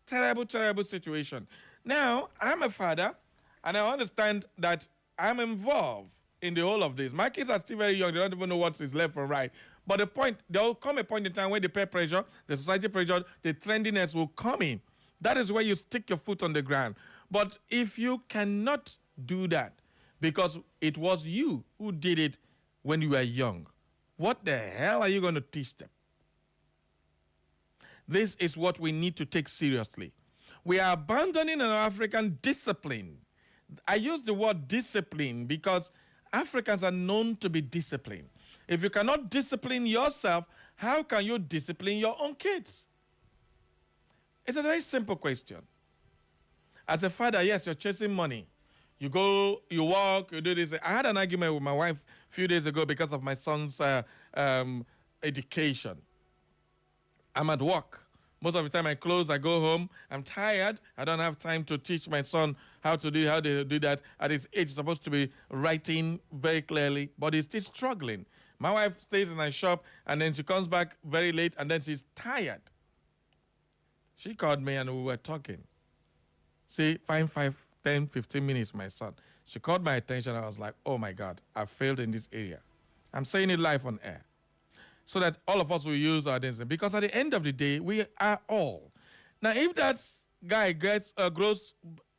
Terrible, terrible situation. Now, I'm a father, and I understand that I'm involved in the whole of this. My kids are still very young. They don't even know what is left and right. But there will come a point in time when the peer pressure, the society pressure, the trendiness will come in. That is where you stick your foot on the ground. But if you cannot do that because it was you who did it when you were young, what the hell are you going to teach them? This is what we need to take seriously. We are abandoning our African discipline. I use the word discipline because Africans are known to be disciplined. If you cannot discipline yourself, how can you discipline your own kids? It's a very simple question. As a father, yes, you're chasing money. You go, you walk, you do this. I had an argument with my wife a few days ago because of my son's education. I'm at work. Most of the time I close, I go home. I'm tired. I don't have time to teach my son how they do that. At his age, he's supposed to be writing very clearly, but he's still struggling. My wife stays in my shop, and then she comes back very late, and then she's tired. She called me, and we were talking. See, 5, 10, 15 minutes, my son. She caught my attention. I was like, oh, my God, I failed in this area. I'm saying it live on air so that all of us will use our destiny. Because at the end of the day, we are all. Now, if that guy grows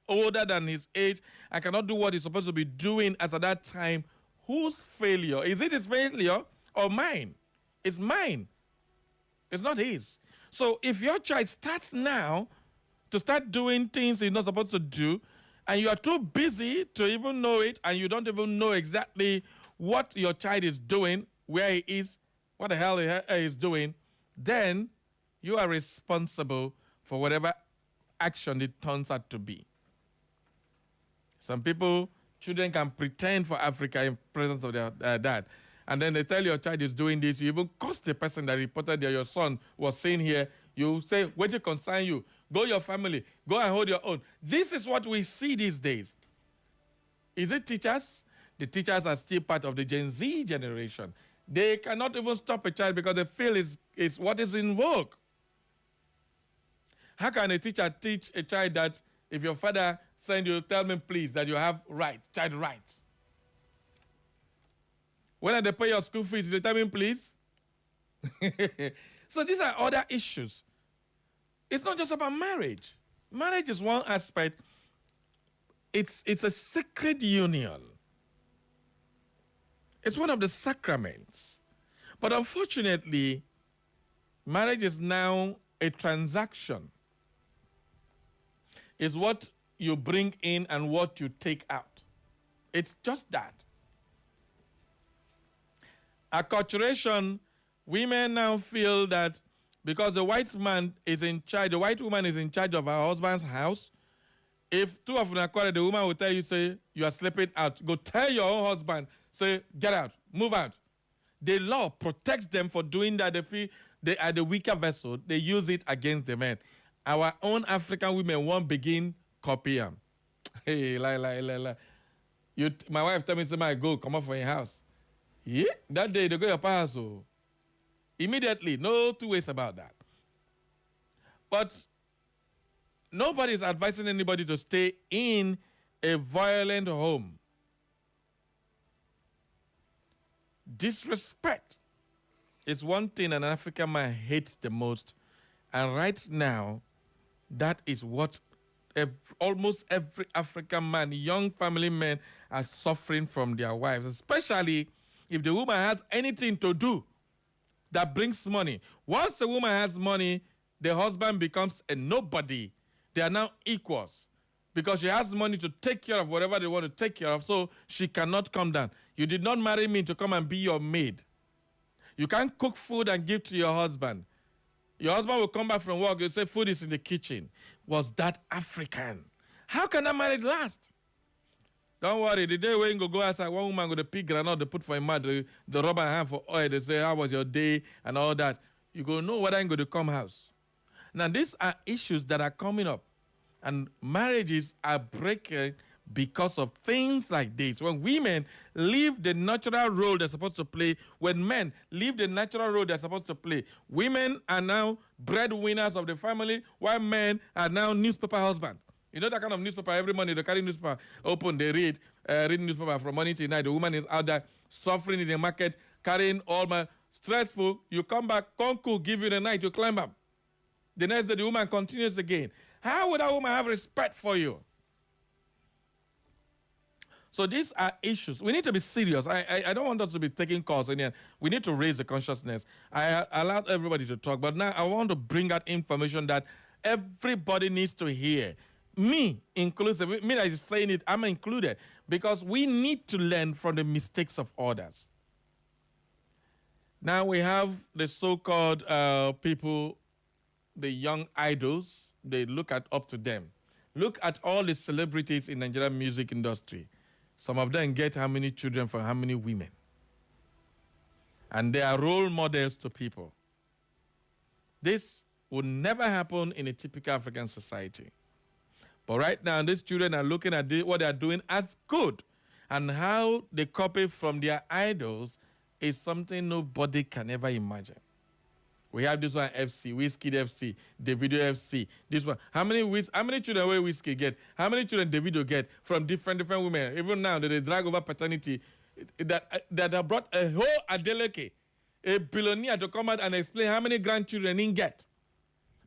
older than his age and cannot do what he's supposed to be doing as at that time, whose failure? Is it his failure or mine? It's mine. It's not his. So if your child starts now to start doing things he's not supposed to do, and you are too busy to even know it, and you don't even know exactly what your child is doing, where he is, what the hell he is doing, then you are responsible for whatever action it turns out to be. Some children can pretend for Africa in presence of their dad. And then they tell your child is doing this. You even curse the person that reported that your son was saying here. You say, wait to concern you. Go your family. Go and hold your own. This is what we see these days. Is it teachers? The teachers are still part of the Gen Z generation. They cannot even stop a child because they feel is what is in vogue. How can a teacher teach a child that if your father send you, tell me please that you have child rights? When they pay your school fees, they tell me please. So these are other issues. It's not just about marriage. Marriage is one aspect. It's a sacred union. It's one of the sacraments. But unfortunately, marriage is now a transaction. It's what you bring in and what you take out. It's just that. Acculturation, women now feel that because the white man is in charge, the white woman is in charge of her husband's house, if two of them are quarrel, the woman will tell you, say, you are sleeping out. Go tell your own husband, say, get out, move out. The law protects them for doing that. They feel they are the weaker vessel. They use it against the men. Our own African women won't begin copy them. Hey, my wife tell me, say, go, come up from your house. Yeah, that day they go your house. So immediately, no two ways about that. But nobody is advising anybody to stay in a violent home. Disrespect is one thing an African man hates the most. And right now, that is what almost every African man, young family men, are suffering from their wives, especially if the woman has anything to do that brings money. Once a woman has money, the husband becomes a nobody. They are now equals because she has money to take care of whatever they want to take care of, so she cannot come down. You did not marry me to come and be your maid. You can't cook food and give to your husband. Your husband will come back from work, you'll say food is in the kitchen. Was that African? How can that marriage last? Don't worry, the day when you go outside, one woman go to pick granite, they put for him mouth, the rubber hand for oil, they say, how was your day, and all that. You go, know whether I'm going to come house. Now, these are issues that are coming up, and marriages are breaking because of things like this. When women leave the natural role they're supposed to play, when men leave the natural role they're supposed to play, women are now breadwinners of the family, while men are now newspaper husbands. You know that kind of newspaper, every morning they carry newspaper, open, they read newspaper from morning till night. The woman is out there suffering in the market, carrying all my stressful. You come back, conquer, give you the night, you climb up. The next day, the woman continues again. How would that woman have respect for you? So these are issues. We need to be serious. I don't want us to be taking calls. We need to raise the consciousness. I allowed everybody to talk, but now I want to bring out information that everybody needs to hear. Me inclusive, me that is saying it, I'm included, because we need to learn from the mistakes of others. Now we have the so-called people, the young idols, they look up to them. Look at all the celebrities in the Nigerian music industry. Some of them get how many children from how many women. And they are role models to people. This would never happen in a typical African society. But right now, these children are looking at what they are doing as good. And how they copy from their idols is something nobody can ever imagine. We have this one FC, Whiskey FC, Davido FC, this one. How many children will Whiskey get? How many children Davido get from different women? Even now, that they drag over paternity, that have brought a whole Adeleke, a billionaire, to come out and explain how many grandchildren he get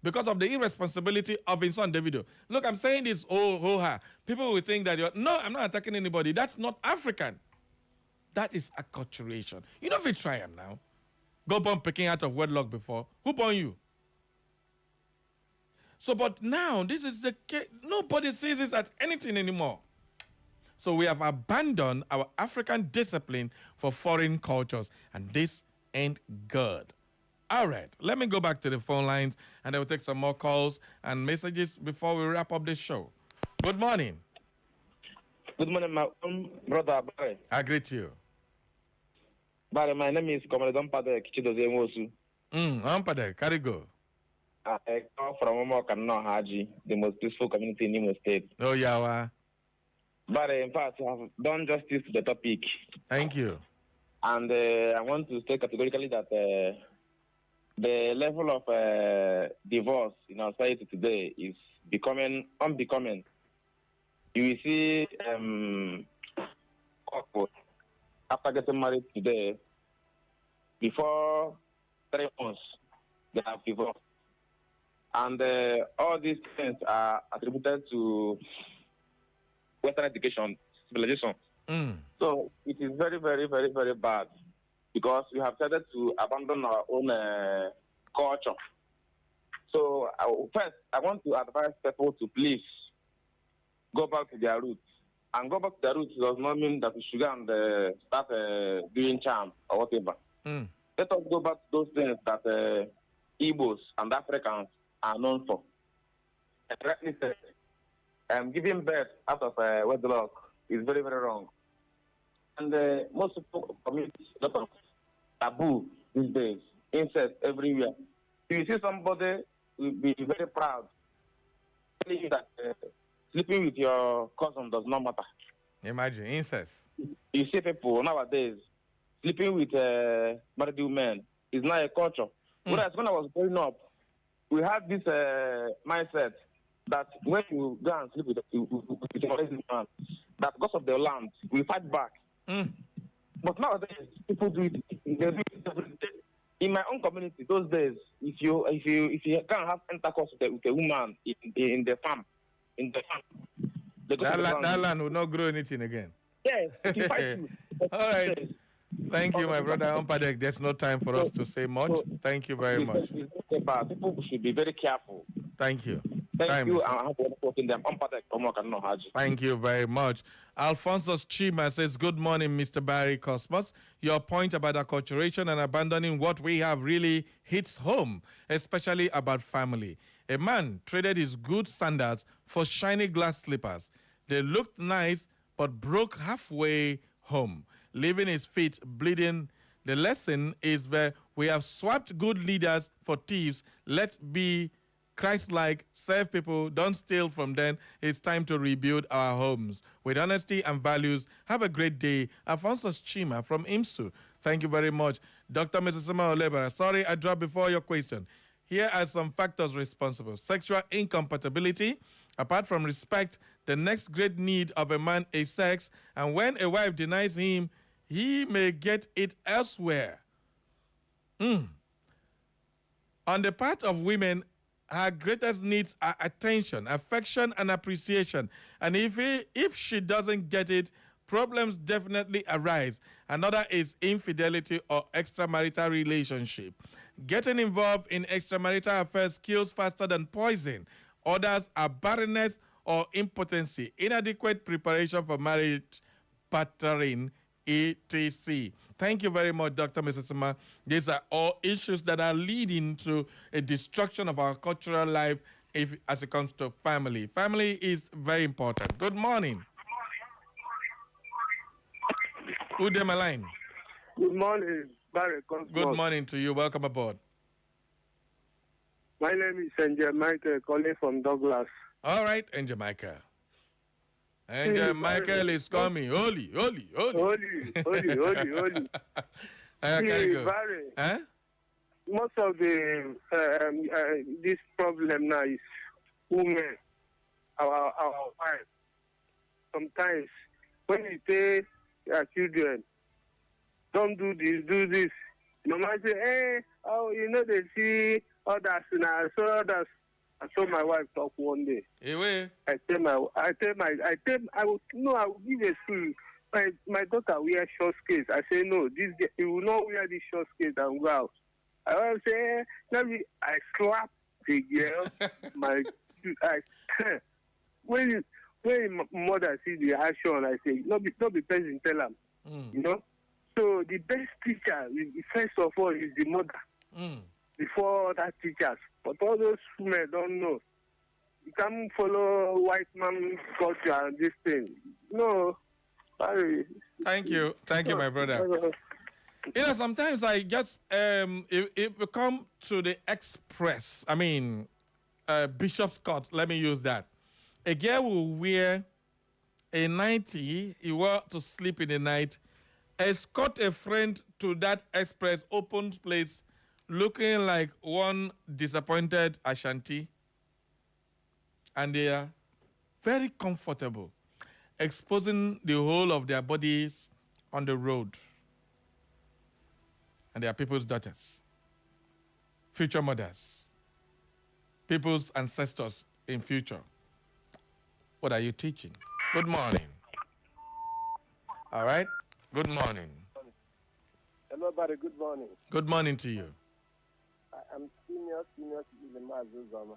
because of the irresponsibility of his son Davido. Look, I'm saying this ho-ha. People will think that no, I'm not attacking anybody. That's not African. That is acculturation. You know if you try them now. Go born picking out of wedlock before. Who born you? So, but now, this is the case. Nobody sees this as anything anymore. So we have abandoned our African discipline for foreign cultures, and this ain't good. All right, let me go back to the phone lines, and I will take some more calls and messages before we wrap up this show. Good morning. Good morning, my brother. Barry. I greet you. Barry, my name is Commander Ampade Kichidozie Nwosu. Ampade, carry go. I come from Omokano Haji, the most peaceful community in Imo State. Oh, yeah. Barry, in fact, I have done justice to the topic. Thank you. And I want to say categorically that the level of divorce in our society today is becoming unbecoming. You will see couples after getting married today, before 3 months, they have divorced. And all these things are attributed to Western education, civilization. So it is very, very, very, very bad because we have started to abandon our own culture. So first, I want to advise people to please go back to their roots. And go back to their roots does not mean that we should go and start doing charm or whatever. Let us go back to those things that Igbos and Africans are known for. Correctly said, giving birth out of wedlock is very, very wrong. And most people commit a lot of taboo these days, incest everywhere. If you see somebody, will be very proud, telling you that sleeping with your cousin does not matter. Imagine, incest. You see people nowadays, sleeping with married women is not a culture. Whereas when I was growing up, we had this mindset that when you go and sleep with a married man, that because of the land, we fight back. But nowadays, people do it. They do it every day. In my own community, those days, if you can't have intercourse with a woman in the farm, that land will not grow anything again. Yes, if you fight you. All right. Thank you, my brother Umpadek. There's no time for us to say much. Thank you very much. People should be very careful. Thank you. Thank you. I have working them. Thank you very much. Alphonsus Chima says, good morning, Mr. Barry Cosmos. Your point about acculturation and abandoning what we have really hits home, especially about family. A man traded his good sandals for shiny glass slippers. They looked nice, but broke halfway home, leaving his feet bleeding. The lesson is that we have swapped good leaders for thieves. Let's be Christ-like, serve people, don't steal from them. It's time to rebuild our homes with honesty and values. Have a great day. Alphonsus Chima from IMSU. Thank you very much. Dr. Mrs. Olebara, sorry I dropped before your question. Here are some factors responsible. Sexual incompatibility. Apart from respect, the next great need of a man is sex. And when a wife denies him, he may get it elsewhere. On the part of women, her greatest needs are attention, affection, and appreciation. And if she doesn't get it, problems definitely arise. Another is infidelity or extramarital relationship. Getting involved in extramarital affairs kills faster than poison. Others are barrenness or impotency, inadequate preparation for marriage, battering, etc. Thank you very much, Dr. Mrs. These are all issues that are leading to a destruction of our cultural life as it comes to family. Family is very important. Good morning. Who's on my line? Good morning, Barry. Good morning to you. Welcome aboard. My name is Angel Michael, calling from Douglas. All right, Angel Michael. Angel Michael is coming. Holy. Holy. Okay, go. Barry, huh? most of the this problem now is women, our wives. Sometimes when you tell your children, don't do this, Mama say, hey, they see others now, so others. I saw my wife talk one day. Anyway. I will give a school. My daughter wear short skirts. I say no, you will not wear this short skirts and go out. I will say, I slap the girl. When mother see the action, I say, not be person tell them. You know? So the best teacher, first of all, is the mother. Before other teachers. But all those women don't know. You can't follow white man culture and this thing. No. Sorry. Thank you, my brother. You know, sometimes I just, if we come to the express, Bishop's Court, let me use that. A girl will wear a 90, you want to sleep in the night, escort a friend to that express open place, looking like one disappointed Ashanti, and they are very comfortable, exposing the whole of their bodies on the road. And they are people's daughters, future mothers, people's ancestors in future. What are you teaching? Good morning. All right? Good morning. Hello, buddy. Good morning. Good morning to you. I'm senior citizen Mazuzama.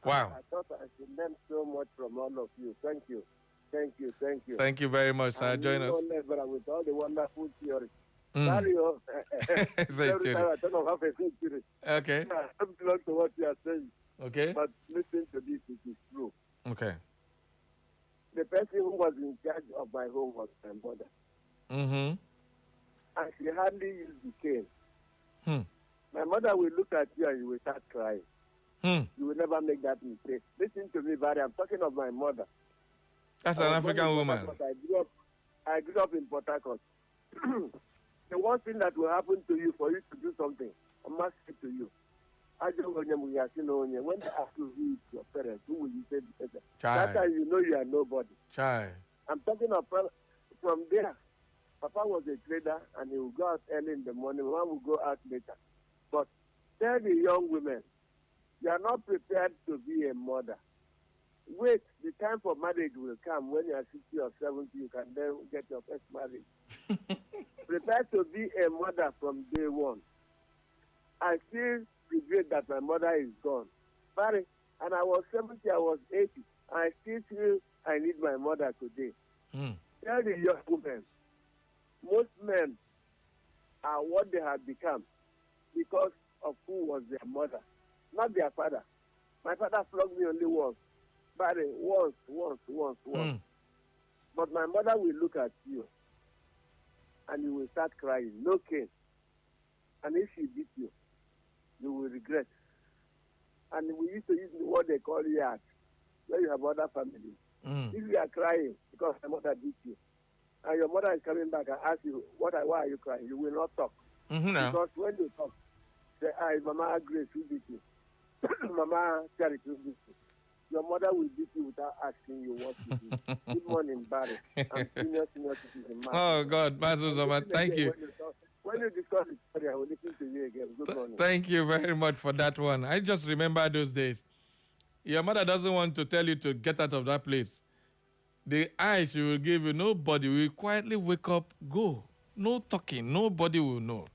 Wow. I thought I should learn so much from all of you. Thank you. Thank you very much, sir. Join us. With all the wonderful theories. Mario. Every time I don't know how to think it. Okay. I belong to what you are saying. Okay. But listen to this, it is true. Okay. The person who was in charge of my home was my mother. Mm-hmm. And she hardly used the cane. My mother will look at you and you will start crying. You will never make that mistake. Listen to me, Barry. I'm talking of my mother. That's an African woman. I grew up in Port Harcourt. The worst thing that will happen to you for you to do something, I must say to you. When they ask you who is your parents, who will you say? That time you know you are nobody. I'm talking of from there. Papa was a trader and he would go out early in the morning. Mom would go out later. But tell the young women, you are not prepared to be a mother. Wait, the time for marriage will come when you are 60 or 70, you can then get your first marriage. Prepare to be a mother from day one. I still regret that my mother is gone. Barry, and I was 70, I was 80. I still feel I need my mother today. Tell the young women, most men are what they have become because of who was their mother, not their father. My father flogged me only once. Barry, once. But my mother will look at you and you will start crying, no cane. And if she beat you, you will regret. And we used to use the word they call yard, where you have other families. If you are crying because my mother beat you, and your mother is coming back and asks you, why are you crying? You will not talk. Because when you talk, say, Mama Grace will beat you. Mama Charity will beat you. Your mother will beat you without asking you what to do. Good morning, Barry. I'm senior citizen. Oh, God, Master, thank you. When you discuss it, sorry, I will listen to you again. Good morning. Thank you very much for that one. I just remember those days. Your mother doesn't want to tell you to get out of that place. The eye she will give you, nobody will quietly wake up, go. No talking, nobody will know.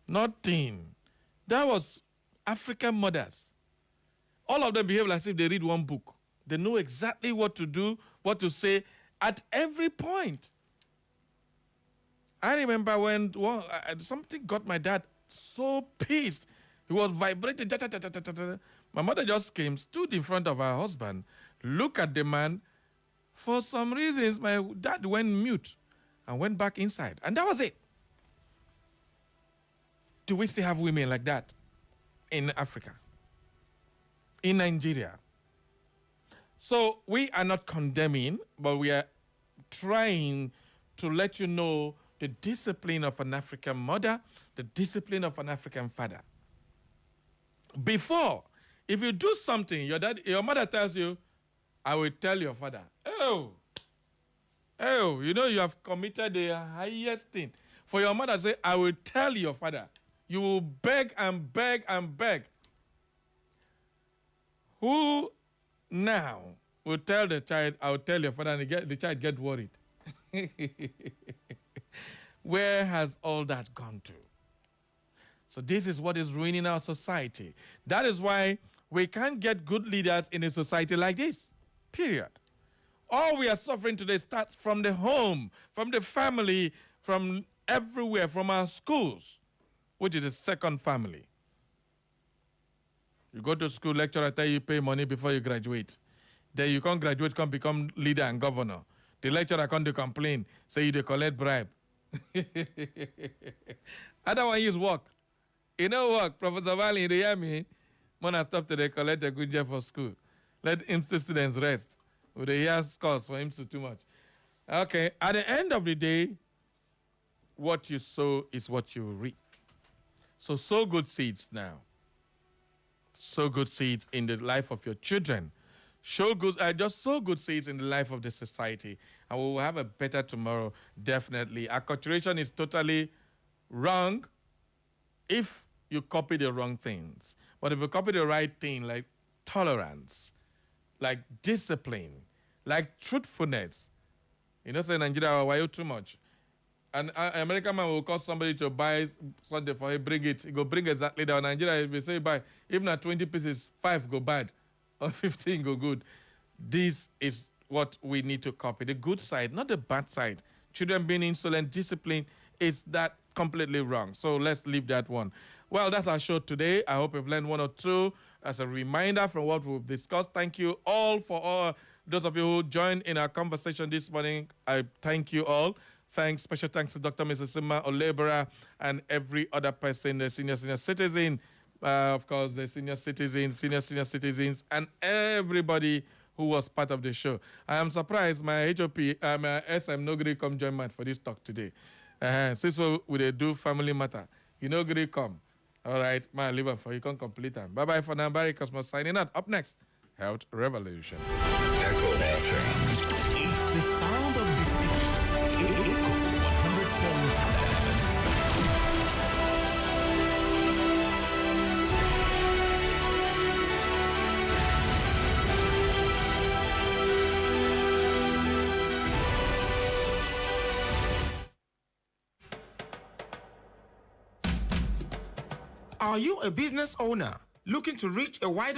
Nothing. That was African mothers. All of them behave as if they read one book. They know exactly what to do, what to say at every point. I remember when something got my dad so pissed. He was vibrating. My mother just came, stood in front of her husband, looked at the man. For some reasons, my dad went mute and went back inside. And that was it. Do we still have women like that in Africa? In Nigeria? So we are not condemning, but we are trying to let you know the discipline of an African mother, the discipline of an African father. Before, if you do something, your mother tells you, I will tell your father, oh, you know you have committed the highest thing. For your mother to say, I will tell your father, you will beg and beg and beg. Who now will tell the child, I will tell your father, and the child get worried? Where has all that gone to? So this is what is ruining our society. That is why we can't get good leaders in a society like this. Period. All we are suffering today starts from the home, from the family, from everywhere, from our schools, which is a second family. You go to school, lecturer tell you pay money before you graduate. Then you can't graduate, can't become leader and governor. The lecturer can't complain, say you collect bribe. Other one use work. You know work, Professor Valley, they hear me. When I stop to collect a good job for school. Let students rest. With the year scores for him to too much. Okay, at the end of the day, what you sow is what you reap. So sow good seeds now. Sow good seeds in the life of your children. Just sow good seeds in the life of the society. And we will have a better tomorrow, definitely. Acculturation is totally wrong if you copy the wrong things. But if you copy the right thing, like tolerance, like discipline, like truthfulness, you know, say Nigeria, why you too much? An American man will call somebody to buy something for him, bring it. He go bring exactly that. Nigeria, if we say buy, even at 20 pieces, 5 go bad, or 15 go good. This is what we need to copy. The good side, not the bad side. Children being insolent, discipline, is that completely wrong. So let's leave that one. Well, that's our show today. I hope you've learned one or two as a reminder from what we've discussed. Thank you all for all those of you who joined in our conversation this morning. I thank you all. Special thanks to Dr. Mrs. Sima Olebera and every other person, the senior citizen, of course, the senior citizens, and everybody who was part of the show. I am surprised my HOP, my SM no gree come join me for this talk today. Since we do family matter, you know gree come. All right, my liver for you can complete them. Bye-bye for now. Barry Cosmos signing out. Up next, Health Revolution. Echo FM. It's the sound of the city. Echo 100.7. Are you a business owner looking to reach a wider